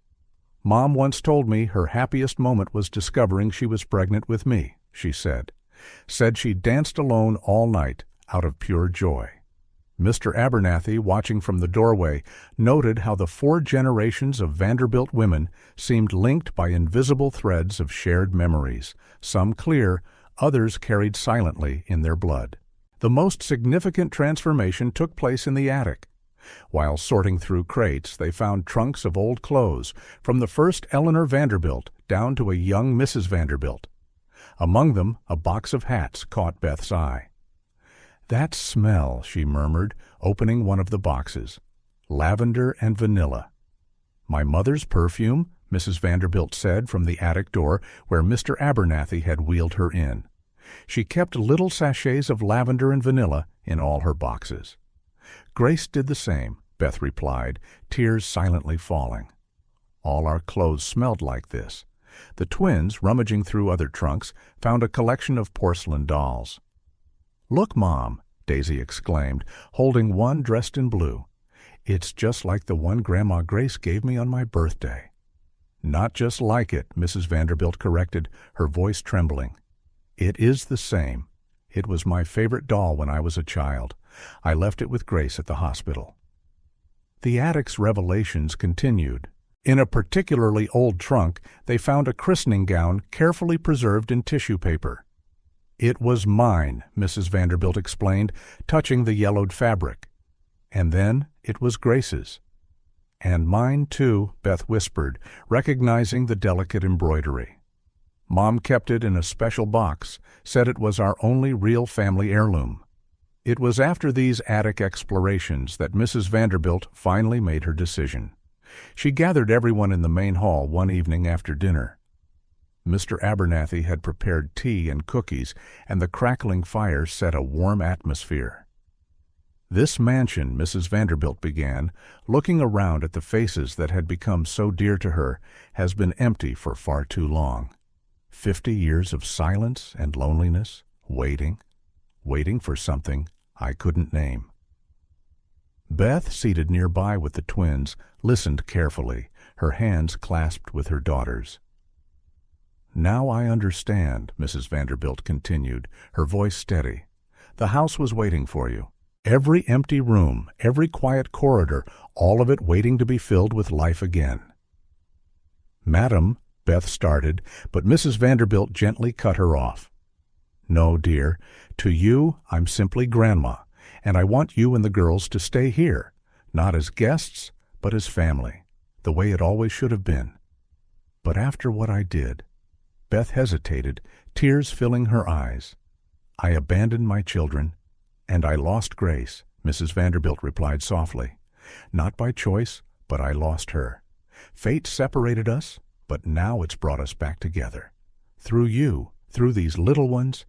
"Mom once told me her happiest moment was discovering she was pregnant with me," she said. "Said she danced alone all night out of pure joy." Mr. Abernathy, watching from the doorway, noted how the 4 generations of Vanderbilt women seemed linked by invisible threads of shared memories, some clear, others carried silently in their blood. The most significant transformation took place in the attic. While sorting through crates, they found trunks of old clothes, from the first Eleanor Vanderbilt down to a young Mrs. Vanderbilt. Among them, a box of hats caught Beth's eye. "That smell," she murmured, opening one of the boxes. "Lavender and vanilla." "My mother's perfume," Mrs. Vanderbilt said from the attic door where Mr. Abernathy had wheeled her in. She kept little sachets of lavender and vanilla in all her boxes. "Grace did the same," Beth replied, tears silently falling. "All our clothes smelled like this." The twins, rummaging through other trunks, found a collection of porcelain dolls. "Look, Mom," Daisy exclaimed, holding one dressed in blue. "It's just like the one Grandma Grace gave me on my birthday." "Not just like it," Mrs. Vanderbilt corrected, her voice trembling. "It is the same. It was my favorite doll when I was a child. I left it with Grace at the hospital." The attic's revelations continued. In a particularly old trunk, they found a christening gown carefully preserved in tissue paper. "It was mine," Mrs. Vanderbilt explained, touching the yellowed fabric. "And then it was Grace's." "And mine, too," Beth whispered, recognizing the delicate embroidery. "Mom kept it in a special box, said it was our only real family heirloom." It was after these attic explorations that Mrs. Vanderbilt finally made her decision. She gathered everyone in the main hall one evening after dinner. Mr. Abernathy had prepared tea and cookies, and the crackling fire set a warm atmosphere. "This mansion," Mrs. Vanderbilt began, looking around at the faces that had become so dear to her, "has been empty for far too long. 50 years of silence and loneliness, waiting for something I couldn't name." Beth, seated nearby with the twins, listened carefully, her hands clasped with her daughter's. "Now I understand," Mrs. Vanderbilt continued, her voice steady. "The house was waiting for you. Every empty room, every quiet corridor, all of it waiting to be filled with life again." "Madam," Beth started, but Mrs. Vanderbilt gently cut her off. "No, dear. To you, I'm simply Grandma, and I want you and the girls to stay here, not as guests, but as family, the way it always should have been. But after what I did," Beth hesitated, tears filling her eyes. "I abandoned my children, and I lost Grace," Mrs. Vanderbilt replied softly. "Not by choice, but I lost her. Fate separated us, but now it's brought us back together. Through you, through these little ones,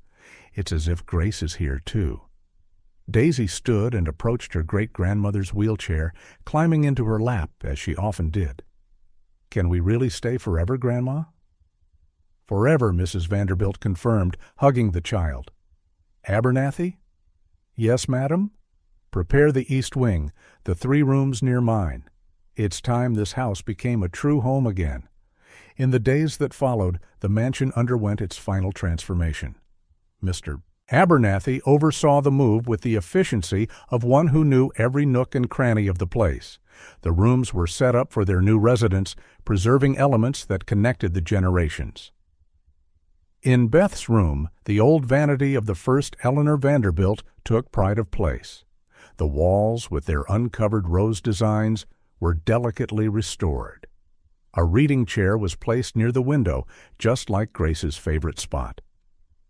it's as if Grace is here too." Daisy stood and approached her great-grandmother's wheelchair, climbing into her lap as she often did. "Can we really stay forever, Grandma?" "Forever," Mrs. Vanderbilt confirmed, hugging the child. "Abernathy?" "Yes, madam?" "Prepare the east wing, the 3 rooms near mine. It's time this house became a true home again." In the days that followed, the mansion underwent its final transformation. Mr. Abernathy oversaw the move with the efficiency of one who knew every nook and cranny of the place. The rooms were set up for their new residents, preserving elements that connected the generations. In Beth's room, the old vanity of the first Eleanor Vanderbilt took pride of place. The walls, with their uncovered rose designs, were delicately restored. A reading chair was placed near the window, just like Grace's favorite spot.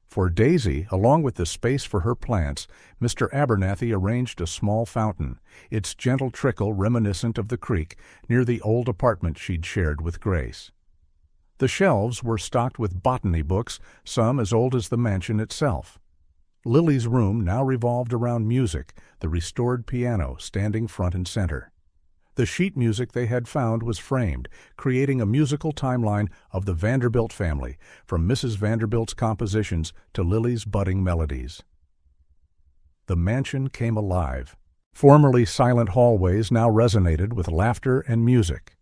For Daisy, along with the space for her plants, Mr. Abernathy arranged a small fountain, its gentle trickle reminiscent of the creek, near the old apartment she'd shared with Grace. The shelves were stocked with botany books, some as old as the mansion itself. Lily's room now revolved around music, the restored piano standing front and center. The sheet music they had found was framed, creating a musical timeline of the Vanderbilt family, from Mrs. Vanderbilt's compositions to Lily's budding melodies. The mansion came alive. Formerly silent hallways now resonated with laughter and music.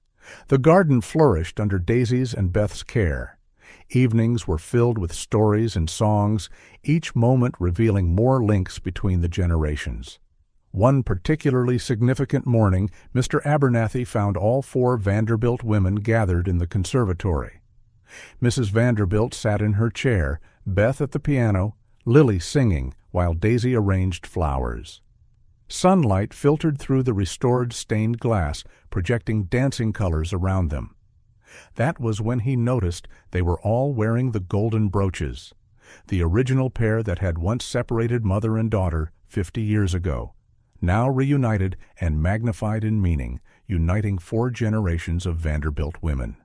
The garden flourished under Daisy's and Beth's care. Evenings were filled with stories and songs, each moment revealing more links between the generations. One particularly significant morning, Mr. Abernathy found all 4 Vanderbilt women gathered in the conservatory. Mrs. Vanderbilt sat in her chair, Beth at the piano, Lily singing, while Daisy arranged flowers. Sunlight filtered through the restored stained glass, projecting dancing colors around them. That was when he noticed they were all wearing the golden brooches, the original pair that had once separated mother and daughter 50 years ago. Now reunited and magnified in meaning, uniting 4 generations of Vanderbilt women.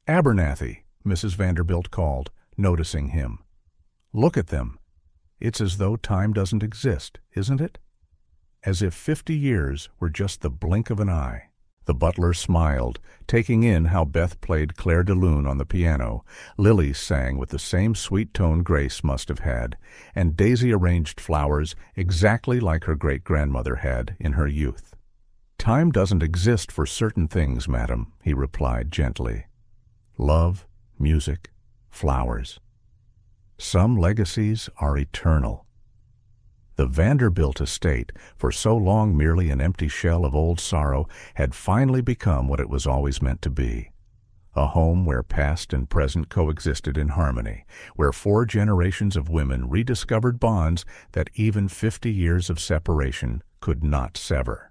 "Abernathy," Mrs. Vanderbilt called, noticing him. "Look at them. It's as though time doesn't exist, isn't it? As if 50 years were just the blink of an eye." The butler smiled, taking in how Beth played Claire de Lune on the piano, Lily sang with the same sweet tone Grace must have had, and Daisy arranged flowers exactly like her great-grandmother had in her youth. "Time doesn't exist for certain things, madam," he replied gently. "Love, music, flowers. Some legacies are eternal." The Vanderbilt estate, for so long merely an empty shell of old sorrow, had finally become what it was always meant to be. A home where past and present coexisted in harmony, where 4 generations of women rediscovered bonds that even 50 years of separation could not sever.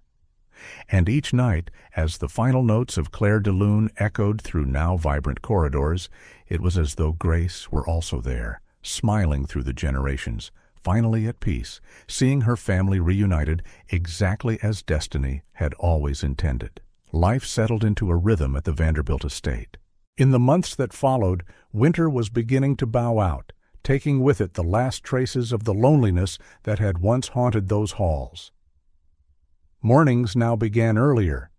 And each night, as the final notes of Claire de Lune echoed through now vibrant corridors, it was as though Grace were also there, smiling through the generations, finally at peace, seeing her family reunited exactly as destiny had always intended. Life settled into a rhythm at the Vanderbilt estate. In the months that followed, winter was beginning to bow out, taking with it the last traces of the loneliness that had once haunted those halls. Mornings now began earlier.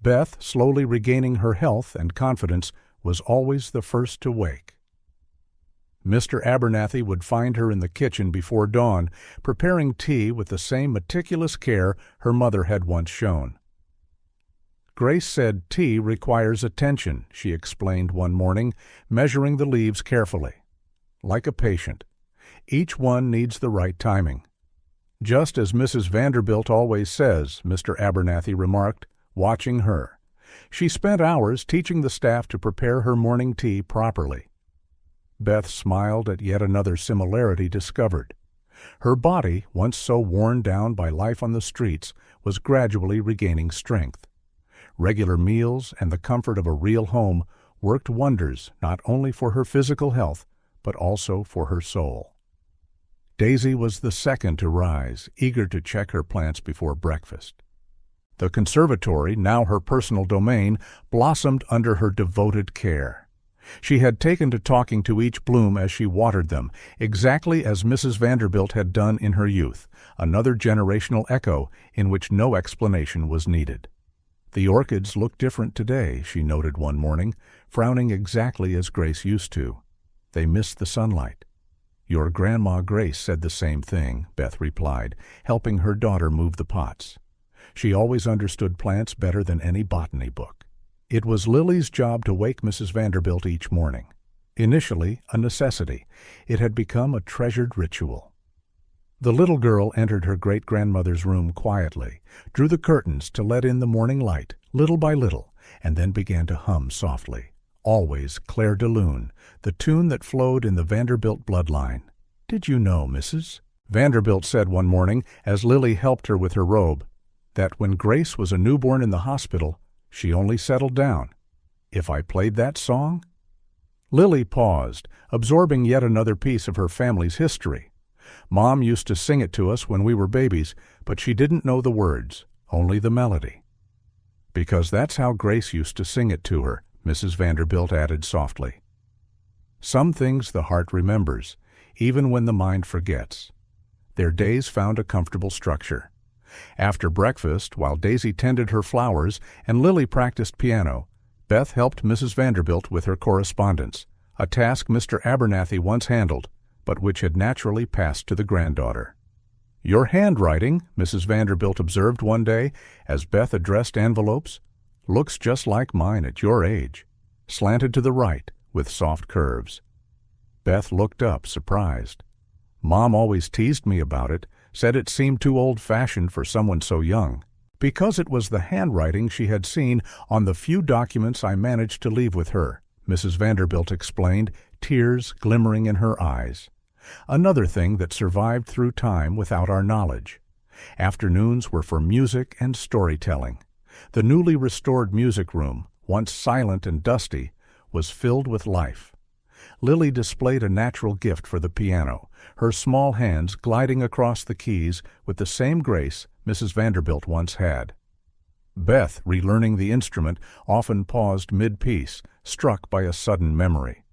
Beth, slowly regaining her health and confidence, was always the first to wake. Mr. Abernathy would find her in the kitchen before dawn, preparing tea with the same meticulous care her mother had once shown. "Grace said tea requires attention," she explained one morning, measuring the leaves carefully. "Like a patient. Each one needs the right timing." "Just as Mrs. Vanderbilt always says," Mr. Abernathy remarked, watching her. She spent hours teaching the staff to prepare her morning tea properly. Beth smiled at yet another similarity discovered. Her body, once so worn down by life on the streets, was gradually regaining strength. Regular meals and the comfort of a real home worked wonders not only for her physical health, but also for her soul. Daisy was the second to rise, eager to check her plants before breakfast. The conservatory, now her personal domain, blossomed under her devoted care. She had taken to talking to each bloom as she watered them, exactly as Mrs. Vanderbilt had done in her youth, another generational echo in which no explanation was needed. The orchids look different today, she noted one morning, frowning exactly as Grace used to. They miss the sunlight. Your Grandma Grace said the same thing, Beth replied, helping her daughter move the pots. She always understood plants better than any botany book. It was Lily's job to wake Mrs. Vanderbilt each morning. Initially a necessity, it had become a treasured ritual. The little girl entered her great-grandmother's room quietly, drew the curtains to let in the morning light, little by little, and then began to hum softly. Always Claire de Lune, the tune that flowed in the Vanderbilt bloodline. "Did you know, Mrs.?" Vanderbilt said one morning, as Lily helped her with her robe, that when Grace was a newborn in the hospital, she only settled down. "If I played that song?" Lily paused, absorbing yet another piece of her family's history. Mom used to sing it to us when we were babies, but she didn't know the words, only the melody. "Because that's how Grace used to sing it to her," Mrs. Vanderbilt added softly. Some things the heart remembers, even when the mind forgets. Their days found a comfortable structure. After breakfast, while Daisy tended her flowers and Lily practiced piano, Beth helped Mrs. Vanderbilt with her correspondence, a task Mr. Abernathy once handled, but which had naturally passed to the granddaughter. "Your handwriting," Mrs. Vanderbilt observed one day, as Beth addressed envelopes, "looks just like mine at your age, slanted to the right, with soft curves." Beth looked up, surprised. Mom always teased me about it, said it seemed too old-fashioned for someone so young, because it was the handwriting she had seen on the few documents I managed to leave with her, Mrs. Vanderbilt explained, tears glimmering in her eyes. Another thing that survived through time without our knowledge. Afternoons were for music and storytelling. The newly restored music room, once silent and dusty, was filled with life. Lily displayed a natural gift for the piano, her small hands gliding across the keys with the same grace Mrs. Vanderbilt once had. Beth, relearning the instrument, often paused mid-piece, struck by a sudden memory.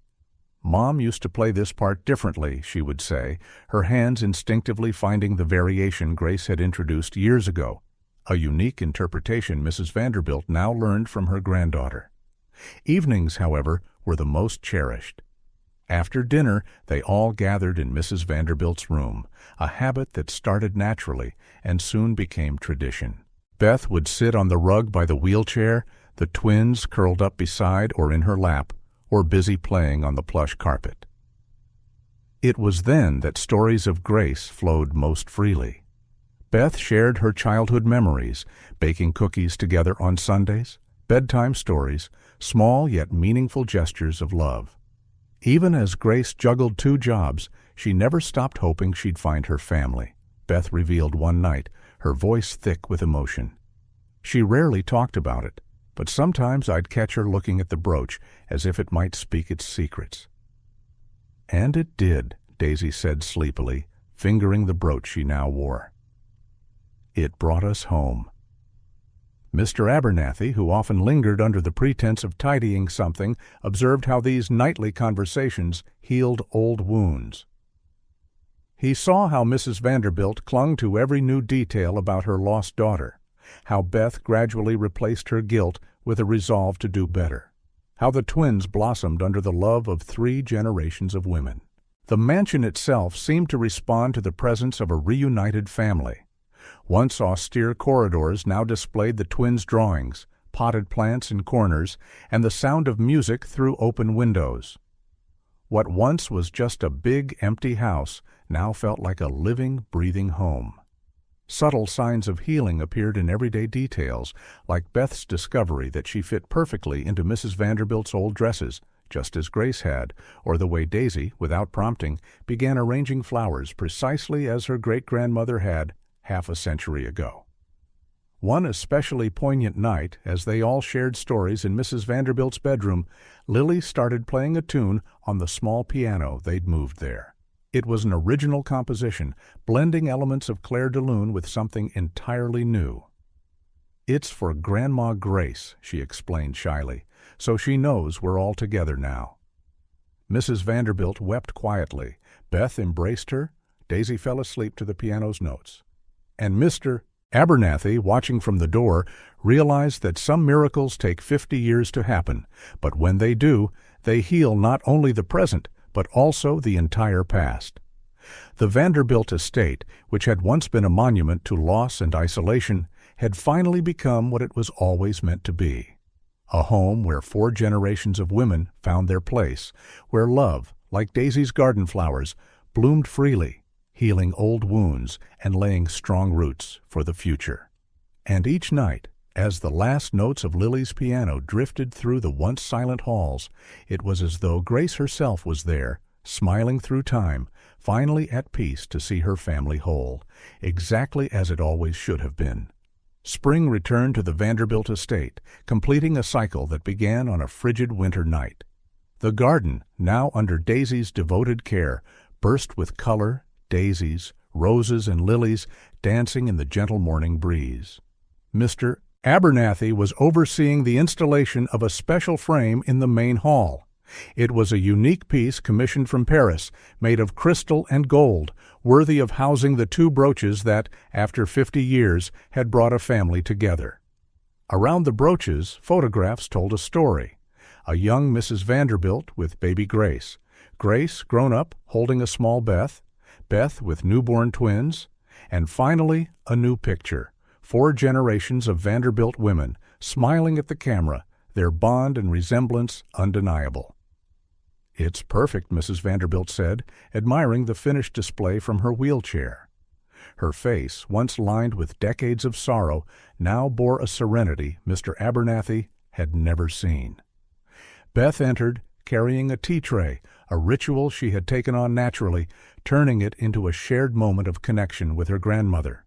"Mom used to play this part differently," she would say, her hands instinctively finding the variation Grace had introduced years ago, a unique interpretation Mrs. Vanderbilt now learned from her granddaughter. Evenings, however, were the most cherished. After dinner, they all gathered in Mrs. Vanderbilt's room, a habit that started naturally and soon became tradition. Beth would sit on the rug by the wheelchair, the twins curled up beside or in her lap, or busy playing on the plush carpet. It was then that stories of Grace flowed most freely. Beth shared her childhood memories, baking cookies together on Sundays, bedtime stories, small yet meaningful gestures of love. Even as Grace juggled 2 jobs, she never stopped hoping she'd find her family, Beth revealed one night, her voice thick with emotion. She rarely talked about it, but sometimes I'd catch her looking at the brooch as if it might speak its secrets. "And it did," Daisy said sleepily, fingering the brooch she now wore. "It brought us home." Mr. Abernathy, who often lingered under the pretense of tidying something, observed how these nightly conversations healed old wounds. He saw how Mrs. Vanderbilt clung to every new detail about her lost daughter, how Beth gradually replaced her guilt with a resolve to do better, how the twins blossomed under the love of 3 generations of women. The mansion itself seemed to respond to the presence of a reunited family. Once austere corridors now displayed the twins' drawings, potted plants in corners, and the sound of music through open windows. What once was just a big, empty house now felt like a living, breathing home. Subtle signs of healing appeared in everyday details, like Beth's discovery that she fit perfectly into Mrs. Vanderbilt's old dresses, just as Grace had, or the way Daisy, without prompting, began arranging flowers precisely as her great-grandmother had half a century ago. One especially poignant night, as they all shared stories in Mrs. Vanderbilt's bedroom, Lily started playing a tune on the small piano they'd moved there. It was an original composition, blending elements of Clair de Lune with something entirely new. "It's for Grandma Grace," she explained shyly, "so she knows we're all together now." Mrs. Vanderbilt wept quietly. Beth embraced her. Daisy fell asleep to the piano's notes. And Mr. Abernathy, watching from the door, realized that some miracles take 50 years to happen, but when they do, they heal not only the present, but also the entire past. The Vanderbilt estate, which had once been a monument to loss and isolation, had finally become what it was always meant to be. A home where 4 generations of women found their place, where love, like Daisy's garden flowers, bloomed freely, healing old wounds and laying strong roots for the future. And each night, as the last notes of Lily's piano drifted through the once silent halls, it was as though Grace herself was there, smiling through time, finally at peace to see her family whole, exactly as it always should have been. Spring returned to the Vanderbilt estate, completing a cycle that began on a frigid winter night. The garden, now under Daisy's devoted care, burst with color, daisies, roses, and lilies dancing in the gentle morning breeze. Mr. Abernathy was overseeing the installation of a special frame in the main hall. It was a unique piece commissioned from Paris, made of crystal and gold, worthy of housing the 2 brooches that, after 50 years, had brought a family together. Around the brooches, photographs told a story. A young Mrs. Vanderbilt with baby Grace, Grace grown up holding a small Beth, Beth with newborn twins, and finally a new picture, 4 generations of Vanderbilt women smiling at the camera, their bond and resemblance undeniable. "It's perfect," Mrs. Vanderbilt said, admiring the finished display from her wheelchair. Her face, once lined with decades of sorrow, now bore a serenity Mr. Abernathy had never seen. Beth entered, carrying a tea tray, a ritual she had taken on naturally, turning it into a shared moment of connection with her grandmother.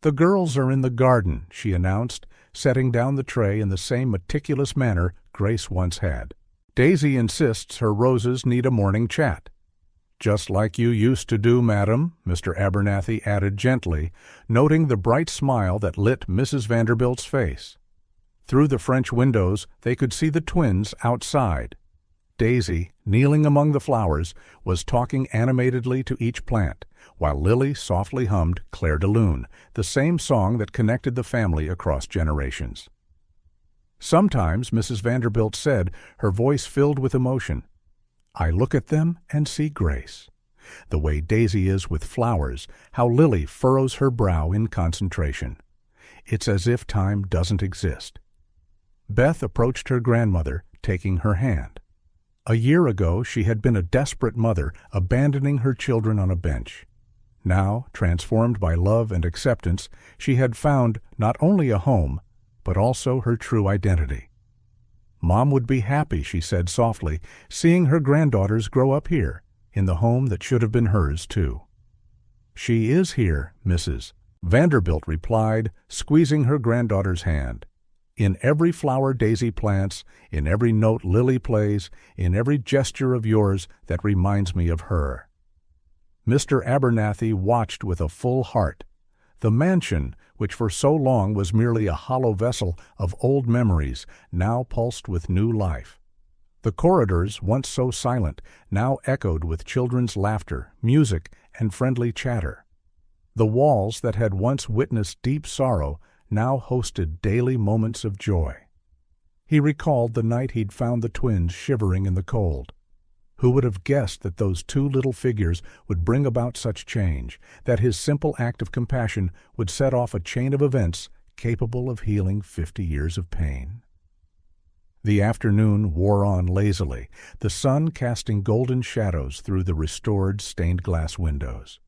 "The girls are in the garden," she announced, setting down the tray in the same meticulous manner Grace once had. "Daisy insists her roses need a morning chat." "Just like you used to do, madam," Mr. Abernathy added gently, noting the bright smile that lit Mrs. Vanderbilt's face. Through the French windows they could see the twins outside. Daisy, kneeling among the flowers, was talking animatedly to each plant, while Lily softly hummed Clair de Lune, the same song that connected the family across generations. Sometimes, Mrs. Vanderbilt said, her voice filled with emotion, "I look at them and see Grace. The way Daisy is with flowers, how Lily furrows her brow in concentration. It's as if time doesn't exist." Beth approached her grandmother, taking her hand. A year ago she had been a desperate mother, abandoning her children on a bench. Now, transformed by love and acceptance, she had found not only a home, but also her true identity. "Mom would be happy," she said softly, "seeing her granddaughters grow up here, in the home that should have been hers, too." "She is here, Mrs." Vanderbilt replied, squeezing her granddaughter's hand. "In every flower Daisy plants, in every note Lily plays, in every gesture of yours that reminds me of her." Mr. Abernathy watched with a full heart. The mansion, which for so long was merely a hollow vessel of old memories, now pulsed with new life. The corridors, once so silent, now echoed with children's laughter, music, and friendly chatter. The walls that had once witnessed deep sorrow now hosted daily moments of joy. He recalled the night he'd found the twins shivering in the cold. Who would have guessed that those 2 little figures would bring about such change, that his simple act of compassion would set off a chain of events capable of healing 50 years of pain? The afternoon wore on lazily, the sun casting golden shadows through the restored stained-glass windows.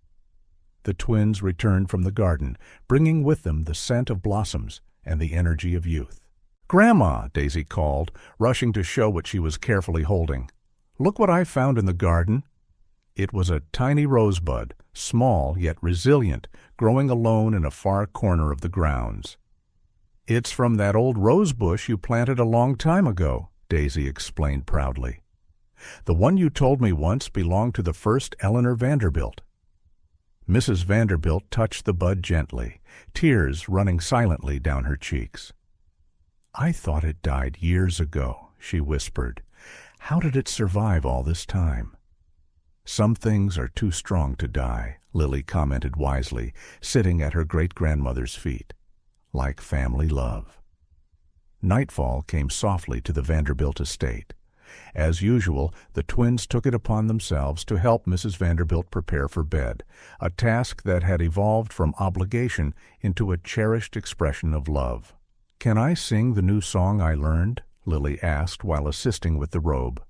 The twins returned from the garden, bringing with them the scent of blossoms and the energy of youth. "Grandma," Daisy called, rushing to show what she was carefully holding. "Look what I found in the garden." It was a tiny rosebud, small yet resilient, growing alone in a far corner of the grounds. "It's from that old rose bush you planted a long time ago," Daisy explained proudly. "The one you told me once belonged to the first Eleanor Vanderbilt." Mrs. Vanderbilt touched the bud gently, tears running silently down her cheeks. "I thought it died years ago," she whispered. "How did it survive all this time?" "Some things are too strong to die," Lily commented wisely, sitting at her great-grandmother's feet. "Like family love." Nightfall came softly to the Vanderbilt estate. As usual, the twins took it upon themselves to help Mrs. Vanderbilt prepare for bed, a task that had evolved from obligation into a cherished expression of love. "Can I sing the new song I learned?" Lily asked while assisting with the robe.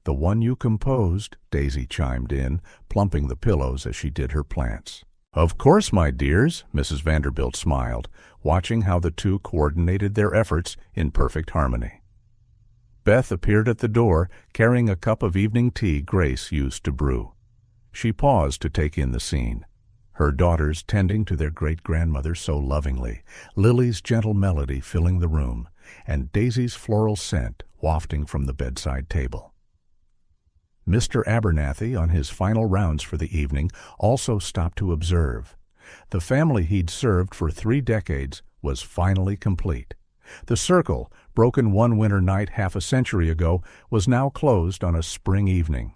"The one you composed," Daisy chimed in, plumping the pillows as she did her plants. "Of course, my dears," Mrs. Vanderbilt smiled, watching how the two coordinated their efforts in perfect harmony. Beth appeared at the door, carrying a cup of evening tea Grace used to brew. She paused to take in the scene. Her daughters tending to their great-grandmother so lovingly, Lily's gentle melody filling the room, and Daisy's floral scent wafting from the bedside table. Mr. Abernathy, on his final rounds for the evening, also stopped to observe. The family he'd served for 3 decades was finally complete. The circle, broken one winter night half a century ago, was now closed on a spring evening.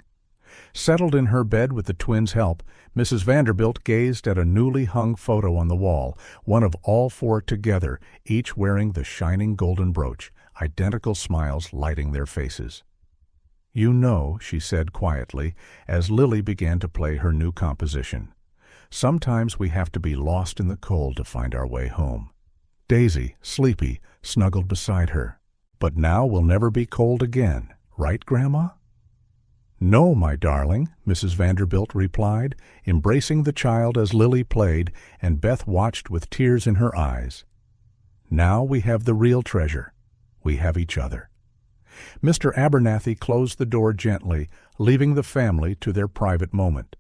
Settled in her bed with the twins' help, Mrs. Vanderbilt gazed at a newly hung photo on the wall, one of all 4 together, each wearing the shining golden brooch, identical smiles lighting their faces. "You know," she said quietly, as Lily began to play her new composition, "sometimes we have to be lost in the cold to find our way home." Daisy, sleepy, snuggled beside her. "But now we'll never be cold again, right, Grandma?" "No, my darling," Mrs. Vanderbilt replied, embracing the child as Lily played, and Beth watched with tears in her eyes. "Now we have the real treasure. We have each other." Mr. Abernathy closed the door gently, leaving the family to their private moment.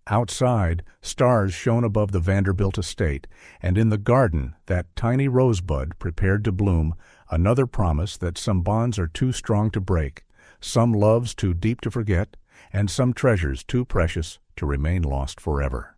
Outside, stars shone above the Vanderbilt estate, and in the garden that tiny rosebud prepared to bloom, another promise that some bonds are too strong to break, some loves too deep to forget, and some treasures too precious to remain lost forever.